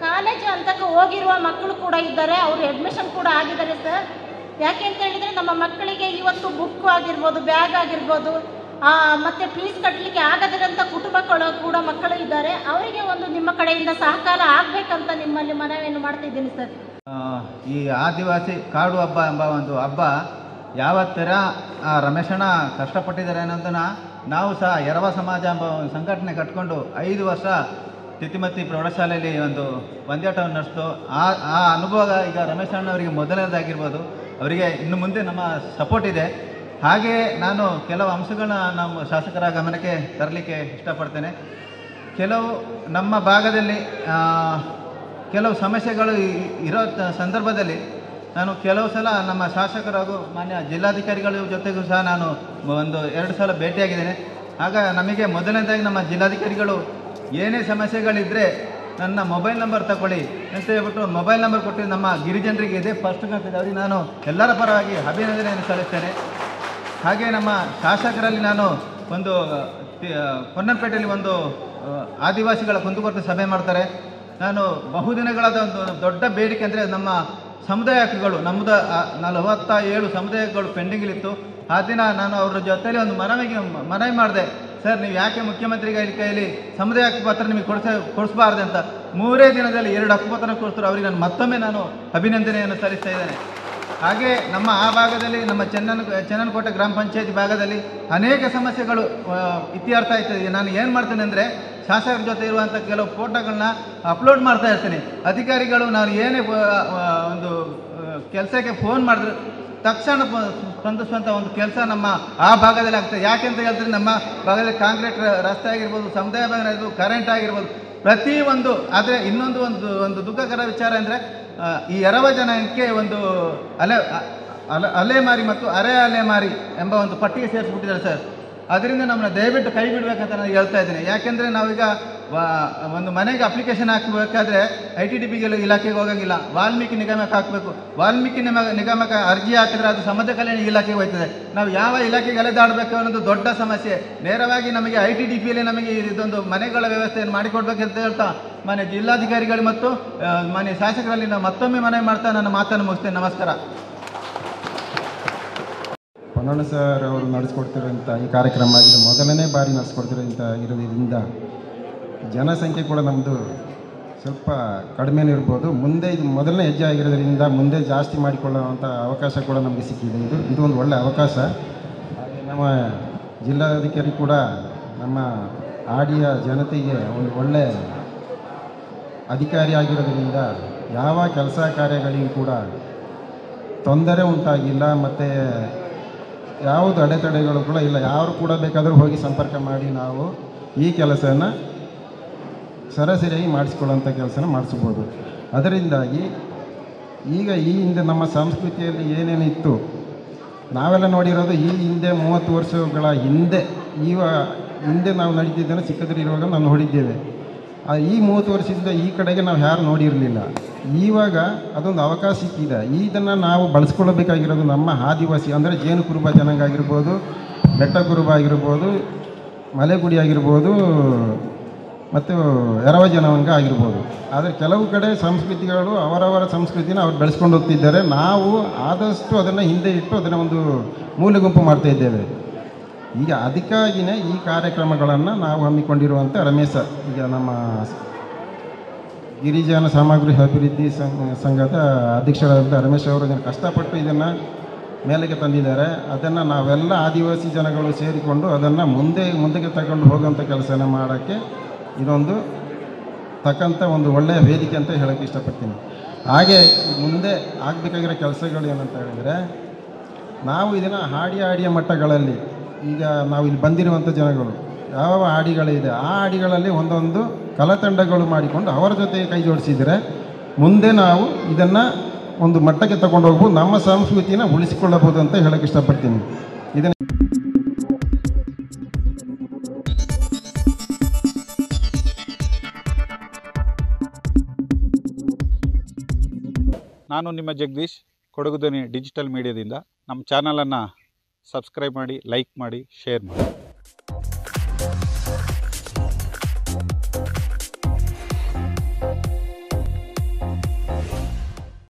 ಕಾಲೇಜು ಹಂತಕ್ಕೆ ಹೋಗಿರುವ ಮಕ್ಕಳು ಕೂಡ ಇದ್ದಾರೆ, ಅವರು ಅಡ್ಮಿಷನ್ ಕೂಡ ಆಗಿದ್ದಾರೆ ಸರ್. ಯಾಕೆ ಅಂತ ಹೇಳಿದರೆ ನಮ್ಮ ಮಕ್ಕಳಿಗೆ ಇವತ್ತು ಬುಕ್ ಆಗಿರ್ಬೋದು, ಬ್ಯಾಗ್ ಆಗಿರ್ಬೋದು, ಮತ್ತು ಫೀಸ್ ಕಟ್ಟಲಿಕ್ಕೆ ಆಗದಿರೋಂಥ ಕುಟುಂಬಗಳು ಕೂಡ ಮಕ್ಕಳು ಇದ್ದಾರೆ. ಅವರಿಗೆ ಒಂದು ನಿಮ್ಮ ಕಡೆಯಿಂದ ಸಹಕಾರ ಆಗಬೇಕಂತ ನಿಮ್ಮಲ್ಲಿ ಮನವಿಯನ್ನು ಮಾಡ್ತಿದ್ದೀನಿ ಸರ್. ಈ ಆದಿವಾಸಿ ಕಾಡು ಹಬ್ಬ ಎಂಬ ಒಂದು ಹಬ್ಬ ಯಾವ ಥರ ರಮೇಶಣ್ಣ ಕಷ್ಟಪಟ್ಟಿದ್ದಾರೆ ಅನ್ನೋದನ್ನು ನಾವು ಸಹ ಎರವ ಸಮಾಜ ಎಂಬ ಸಂಘಟನೆ ಕಟ್ಕೊಂಡು 5 ವರ್ಷ ತಿತಿಮತಿ ಪ್ರೌಢಶಾಲೆಯಲ್ಲಿ ಒಂದು ಪಂದ್ಯಾಟವನ್ನು ನಡೆಸ್ತು. ಆ ಅನುಭವ ಈಗ ರಮೇಶಣ್ಣವರಿಗೆ ಮೊದಲನೇದಾಗಿರ್ಬೋದು. ಅವರಿಗೆ ಇನ್ನು ಮುಂದೆ ನಮ್ಮ ಸಪೋರ್ಟ್ ಇದೆ. ಹಾಗೆ ನಾನು ಕೆಲವು ಅಂಶಗಳನ್ನ ನಮ್ಮ ಶಾಸಕರ ಗಮನಕ್ಕೆ ತರಲಿಕ್ಕೆ ಇಷ್ಟಪಡ್ತೇನೆ. ಕೆಲವು ನಮ್ಮ ಭಾಗದಲ್ಲಿ ಕೆಲವು ಸಮಸ್ಯೆಗಳು ಇರೋ ಸಂದರ್ಭದಲ್ಲಿ ನಾನು ಕೆಲವು ಸಲ ನಮ್ಮ ಶಾಸಕರು ಹಾಗೂ ಮಾನ್ಯ ಜಿಲ್ಲಾಧಿಕಾರಿಗಳ ಜೊತೆಗೂ ಸಹ ನಾನು 1-2 ಸಲ ಭೇಟಿಯಾಗಿದ್ದೇನೆ. ಆಗ ನಮಗೆ ಮೊದಲನೇದಾಗಿ ನಮ್ಮ ಜಿಲ್ಲಾಧಿಕಾರಿಗಳು ಏನೇ ಸಮಸ್ಯೆಗಳಿದ್ದರೆ ನನ್ನ ಮೊಬೈಲ್ ನಂಬರ್ ತಗೊಳ್ಳಿ ಅಂತ ಹೇಳ್ಬಿಟ್ಟು ಮೊಬೈಲ್ ನಂಬರ್ ಕೊಟ್ಟು ನಮ್ಮ ಗಿರಿಜನರಿಗೆ ಇದೆ ಫಸ್ಟ್ ಅಂತ ಅವರಿಗೆ ನಾನು ಎಲ್ಲರ ಪರವಾಗಿ ಅಭಿನಂದನೆಯನ್ನು ಸಲ್ಲಿಸ್ತೇನೆ. ಹಾಗೆ ನಮ್ಮ ಶಾಸಕರಲ್ಲಿ ನಾನು ಒಂದು ಪೊನ್ನಂಪೇಟೆಯಲ್ಲಿ ಒಂದು ಆದಿವಾಸಿಗಳ ಕುಂದುಕೊರತೆ ಸಭೆ ಮಾಡ್ತಾರೆ. ನಾನು ಬಹುದಿನಗಳಾದ ಒಂದು ದೊಡ್ಡ ಬೇಡಿಕೆ ಅಂದರೆ ನಮ್ಮ ಸಮುದಾಯ ಹಕ್ಕುಗಳು, ನಮ್ಮದು 47 ಸಮುದಾಯ ಹಕ್ಕುಗಳು ಪೆಂಡಿಂಗಲ್ಲಿತ್ತು. ಆ ದಿನ ನಾನು ಅವರ ಜೊತೆಯಲ್ಲಿ ಒಂದು ಮನವಿ ಮಾಡಿದೆ, ಸರ್ ನೀವು ಯಾಕೆ ಮುಖ್ಯಮಂತ್ರಿ ಕೈಯಲ್ಲಿ ಸಮುದಾಯ ಹಕ್ಕುಪತ್ರ ನಿಮಗೆ ಕೊಡಿಸಬಾರ್ದು ಅಂತ. 3 ದಿನದಲ್ಲಿ 2 ಹಕ್ಕುಪತ್ರ ಕೊಡಿಸಿದ್ರು. ಅವರಿಗೆ ನಾನು ಮತ್ತೊಮ್ಮೆ ನಾನು ಅಭಿನಂದನೆಯನ್ನು ಸಲ್ಲಿಸ್ತಾ ಇದ್ದೇನೆ. ಹಾಗೆ ನಮ್ಮ ಆ ಭಾಗದಲ್ಲಿ ನಮ್ಮ ಚೆನ್ನನಕೋಟೆ ಗ್ರಾಮ ಪಂಚಾಯತಿ ಭಾಗದಲ್ಲಿ ಅನೇಕ ಸಮಸ್ಯೆಗಳು ಇತ್ಯರ್ಥ ಆಯ್ತದೆ. ನಾನು ಏನು ಮಾಡ್ತೇನೆ ಅಂದರೆ ಶಾಸಕರ ಜೊತೆ ಇರುವಂಥ ಕೆಲವು ಫೋಟೋಗಳನ್ನ ಅಪ್ಲೋಡ್ ಮಾಡ್ತಾ ಇರ್ತೀನಿ. ಅಧಿಕಾರಿಗಳು ನಾನು ಏನೇ ಒಂದು ಕೆಲಸಕ್ಕೆ ಫೋನ್ ಮಾಡಿದ್ರೆ ತಕ್ಷಣ ಸ್ಪಂದಿಸುವಂಥ ಒಂದು ಕೆಲಸ ನಮ್ಮ ಆ ಭಾಗದಲ್ಲಿ ಆಗ್ತದೆ. ಯಾಕೆಂತ ಹೇಳಿದ್ರೆ ನಮ್ಮ ಭಾಗದಲ್ಲಿ ಕಾಂಕ್ರೀಟ್ ರಸ್ತೆ ಆಗಿರ್ಬೋದು, ಸಮುದಾಯ ಭವನ ಆಗಿರ್ಬೋದು, ಕರೆಂಟ್ ಆಗಿರ್ಬೋದು, ಪ್ರತಿಯೊಂದು. ಆದರೆ ಇನ್ನೊಂದು ಒಂದು ದುಃಖಕರ ವಿಚಾರ ಅಂದರೆ ಈ ಎರವ ಜನಕ್ಕೆ ಒಂದು ಅಲೆಮಾರಿ ಮತ್ತು ಅರೆ ಅಲೆಮಾರಿ ಎಂಬ ಒಂದು ಪಟ್ಟಿಗೆ ಸೇರಿಸ್ಬಿಟ್ಟಿದ್ದಾರೆ ಸರ್. ಅದರಿಂದ ನಮ್ಮನ್ನ ದಯವಿಟ್ಟು ಕೈ ಬಿಡಬೇಕಂತ ನಾನು ಹೇಳ್ತಾ ಇದ್ದೀನಿ. ಯಾಕೆಂದರೆ ನಾವೀಗ ಒಂದು ಮನೆಗೆ ಅಪ್ಲಿಕೇಶನ್ ಹಾಕಬೇಕಾದ್ರೆ ITDP ಇಲಾಖೆಗೆ ಹೋಗಂಗಿಲ್ಲ, ವಾಲ್ಮೀಕಿ ನಿಗಮಕ್ಕೆ ಹಾಕಬೇಕು. ವಾಲ್ಮೀಕಿ ನಿಗಮಕ್ಕೆ ಅರ್ಜಿ ಹಾಕಿದ್ರೆ ಅದು ಸಮಾಜ ಕಲ್ಯಾಣ ಇಲಾಖೆಗೆ ಹೋಗ್ತದೆ. ನಾವು ಯಾವ ಇಲಾಖೆಗೆ ಅಲೆದಾಡಬೇಕು ಅನ್ನೋದು ದೊಡ್ಡ ಸಮಸ್ಯೆ. ನೇರವಾಗಿ ನಮಗೆ ITDPಯಲ್ಲಿ ನಮಗೆ ಇದೊಂದು ಮನೆಗಳ ವ್ಯವಸ್ಥೆಯನ್ನು ಮಾಡಿಕೊಡ್ಬೇಕಂತ ಹೇಳ್ತಾ ಮನೆ ಜಿಲ್ಲಾಧಿಕಾರಿಗಳು ಮತ್ತು ಮನೆ ಶಾಸಕರಲ್ಲಿ ನಾವು ಮತ್ತೊಮ್ಮೆ ಮನವಿ ಮಾಡ್ತಾ ನನ್ನ ಮಾತನ್ನು ಮುಗಿಸ್ತೇನೆ. ನಮಸ್ಕಾರ. ಪೊನ್ನಣ್ಣ ಸರ್ ಅವರು ನಡೆಸ್ಕೊಡ್ತಿರೋಂಥ ಈ ಕಾರ್ಯಕ್ರಮ ಇದು ಮೊದಲನೇ ಬಾರಿ ನಡೆಸ್ಕೊಡ್ತಿರೋಂಥ ಇರೋದ್ರಿಂದ ಜನಸಂಖ್ಯೆ ಕೂಡ ನಮ್ಮದು ಸ್ವಲ್ಪ ಕಡಿಮೆನೇ ಇರ್ಬೋದು. ಮುಂದೆ ಇದು ಮೊದಲನೇ ಹೆಜ್ಜೆ ಆಗಿರೋದ್ರಿಂದ ಮುಂದೆ ಜಾಸ್ತಿ ಮಾಡಿಕೊಳ್ಳುವಂಥ ಅವಕಾಶ ಕೂಡ ನಮಗೆ ಸಿಕ್ಕಿದೆ. ಇದು ಒಂದು ಒಳ್ಳೆಯ ಅವಕಾಶ. ಹಾಗೆ ನಮ್ಮ ಜಿಲ್ಲಾಧಿಕಾರಿ ಕೂಡ ನಮ್ಮ ಆಡಿಯ ಜನತೆಗೆ ಒಂದು ಒಳ್ಳೆಯ ಅಧಿಕಾರಿ ಆಗಿರೋದ್ರಿಂದ ಯಾವ ಕೆಲಸ ಕಾರ್ಯಗಳಿಗೂ ಕೂಡ ತೊಂದರೆ ಉಂಟಾಗಿಲ್ಲ. ಮತ್ತು ಯಾವುದು ಅಡೆತಡೆಗಳು ಕೂಡ ಇಲ್ಲ. ಯಾರು ಕೂಡ ಬೇಕಾದರೂ ಹೋಗಿ ಸಂಪರ್ಕ ಮಾಡಿ ನಾವು ಈ ಕೆಲಸನ ಸರಾಸರಿಯಾಗಿ ಮಾಡಿಸ್ಕೊಳ್ಳೋಂಥ ಕೆಲಸನ ಮಾಡಿಸ್ಬೋದು. ಅದರಿಂದಾಗಿ ಈಗ ಈ ಹಿಂದೆ ನಮ್ಮ ಸಂಸ್ಕೃತಿಯಲ್ಲಿ ಏನೇನಿತ್ತು ನಾವೆಲ್ಲ ನೋಡಿರೋದು ಈ ಹಿಂದೆ 30 ವರ್ಷಗಳ ಹಿಂದೆ ಹಿಂದೆ ನಾವು ನಡೀತಿದ್ದೇನೆ ಚಿಕ್ಕದರಿರುವಾಗ ನಾವು ನೋಡಿದ್ದೇವೆ. ಈ 30 ವರ್ಷದಿಂದ ಈ ಕಡೆಗೆ ನಾವು ಯಾರು ನೋಡಿರಲಿಲ್ಲ. ಇವಾಗ ಅದೊಂದು ಅವಕಾಶ ಸಿಕ್ಕಿದೆ. ಇದನ್ನು ನಾವು ಬಳಸ್ಕೊಳ್ಳಬೇಕಾಗಿರೋದು ನಮ್ಮ ಆದಿವಾಸಿ ಅಂದರೆ ಜೇನು ಕುರುಬ ಜನಾಂಗ ಆಗಿರ್ಬೋದು, ಬೆಟ್ಟ ಕುರುಬ ಆಗಿರ್ಬೋದು, ಮಲೆಗುಡಿ ಆಗಿರ್ಬೋದು ಮತ್ತು ಎರವ ಜನಾಂಗ ಆಗಿರ್ಬೋದು. ಆದರೆ ಕೆಲವು ಕಡೆ ಸಂಸ್ಕೃತಿಗಳು ಅವರವರ ಸಂಸ್ಕೃತಿನ ಅವ್ರು ಬೆಳೆಸ್ಕೊಂಡು ಹೋಗ್ತಿದ್ದಾರೆ. ನಾವು ಆದಷ್ಟು ಅದನ್ನು ಹಿಂದೆ ಇಟ್ಟು ಅದನ್ನು ಒಂದು ಮೂಲೆ ಗುಂಪು ಮಾಡ್ತಾ ಇದ್ದೇವೆ. ಈಗ ಅದಕ್ಕಾಗಿಯೇ ಈ ಕಾರ್ಯಕ್ರಮಗಳನ್ನು ನಾವು ಹಮ್ಮಿಕೊಂಡಿರುವಂಥ ರಮೇಶ ಈಗ ನಮ್ಮ ಗಿರಿಜನ ಸಾಮಗ್ರಿ ಅಭಿವೃದ್ಧಿ ಸಂಘದ ಅಧ್ಯಕ್ಷರಾದಂಥ ರಮೇಶ್ ಅವರು ಇದನ್ನು ಕಷ್ಟಪಟ್ಟು ಇದನ್ನು ಮೇಲೆಗೆ ತಂದಿದ್ದಾರೆ. ಅದನ್ನು ನಾವೆಲ್ಲ ಆದಿವಾಸಿ ಜನಗಳು ಸೇರಿಕೊಂಡು ಅದನ್ನು ಮುಂದಕ್ಕೆ ತಗೊಂಡು ಹೋಗುವಂಥ ಕೆಲಸನ ಮಾಡೋಕ್ಕೆ ಇದೊಂದು ತಕ್ಕಂಥ ಒಂದು ಒಳ್ಳೆಯ ವೇದಿಕೆ ಅಂತ ಹೇಳೋಕ್ಕೆ ಇಷ್ಟಪಡ್ತೀನಿ. ಹಾಗೆ ಮುಂದೆ ಆಗಬೇಕಾಗಿರೋ ಕೆಲಸಗಳು ಏನಂತ ಹೇಳಿದರೆ ನಾವು ಇದನ್ನು ಹಾಡಿಯ ಮಟ್ಟಗಳಲ್ಲಿ ಈಗ ನಾವು ಇಲ್ಲಿ ಬಂದಿರುವಂಥ ಜನಗಳು ಯಾವ ಹಾಡಿಗಳಿದೆ ಆ ಹಾಡಿಗಳಲ್ಲಿ ಒಂದೊಂದು ಕಲಾತಂಡಗಳು ಮಾಡಿಕೊಂಡು ಅವರ ಜೊತೆ ಕೈ ಜೋಡಿಸಿದರೆ ಮುಂದೆ ನಾವು ಇದನ್ನು ಒಂದು ಮಟ್ಟಕ್ಕೆ ತಗೊಂಡು ಹೋಗ್ಬೋದು, ನಮ್ಮ ಸಂಸ್ಕೃತಿನ ಉಳಿಸಿಕೊಳ್ಳಬಹುದು ಅಂತ ಹೇಳೋಕ್ಕೆ ಇಷ್ಟಪಡ್ತೀನಿ. ಇದನ್ನು ನಾನು ನಿಮ್ಮ ಜಗದೀಶ್, ಕೊಡಗು ಧ್ವನಿ ಡಿಜಿಟಲ್ ಮೀಡಿಯಾದಿಂದ. ನಮ್ಮ ಚಾನಲನ್ನು ಸಬ್ಸ್ಕ್ರೈಬ್ ಮಾಡಿ, ಲೈಕ್ ಮಾಡಿ, ಶೇರ್ ಮಾಡಿ.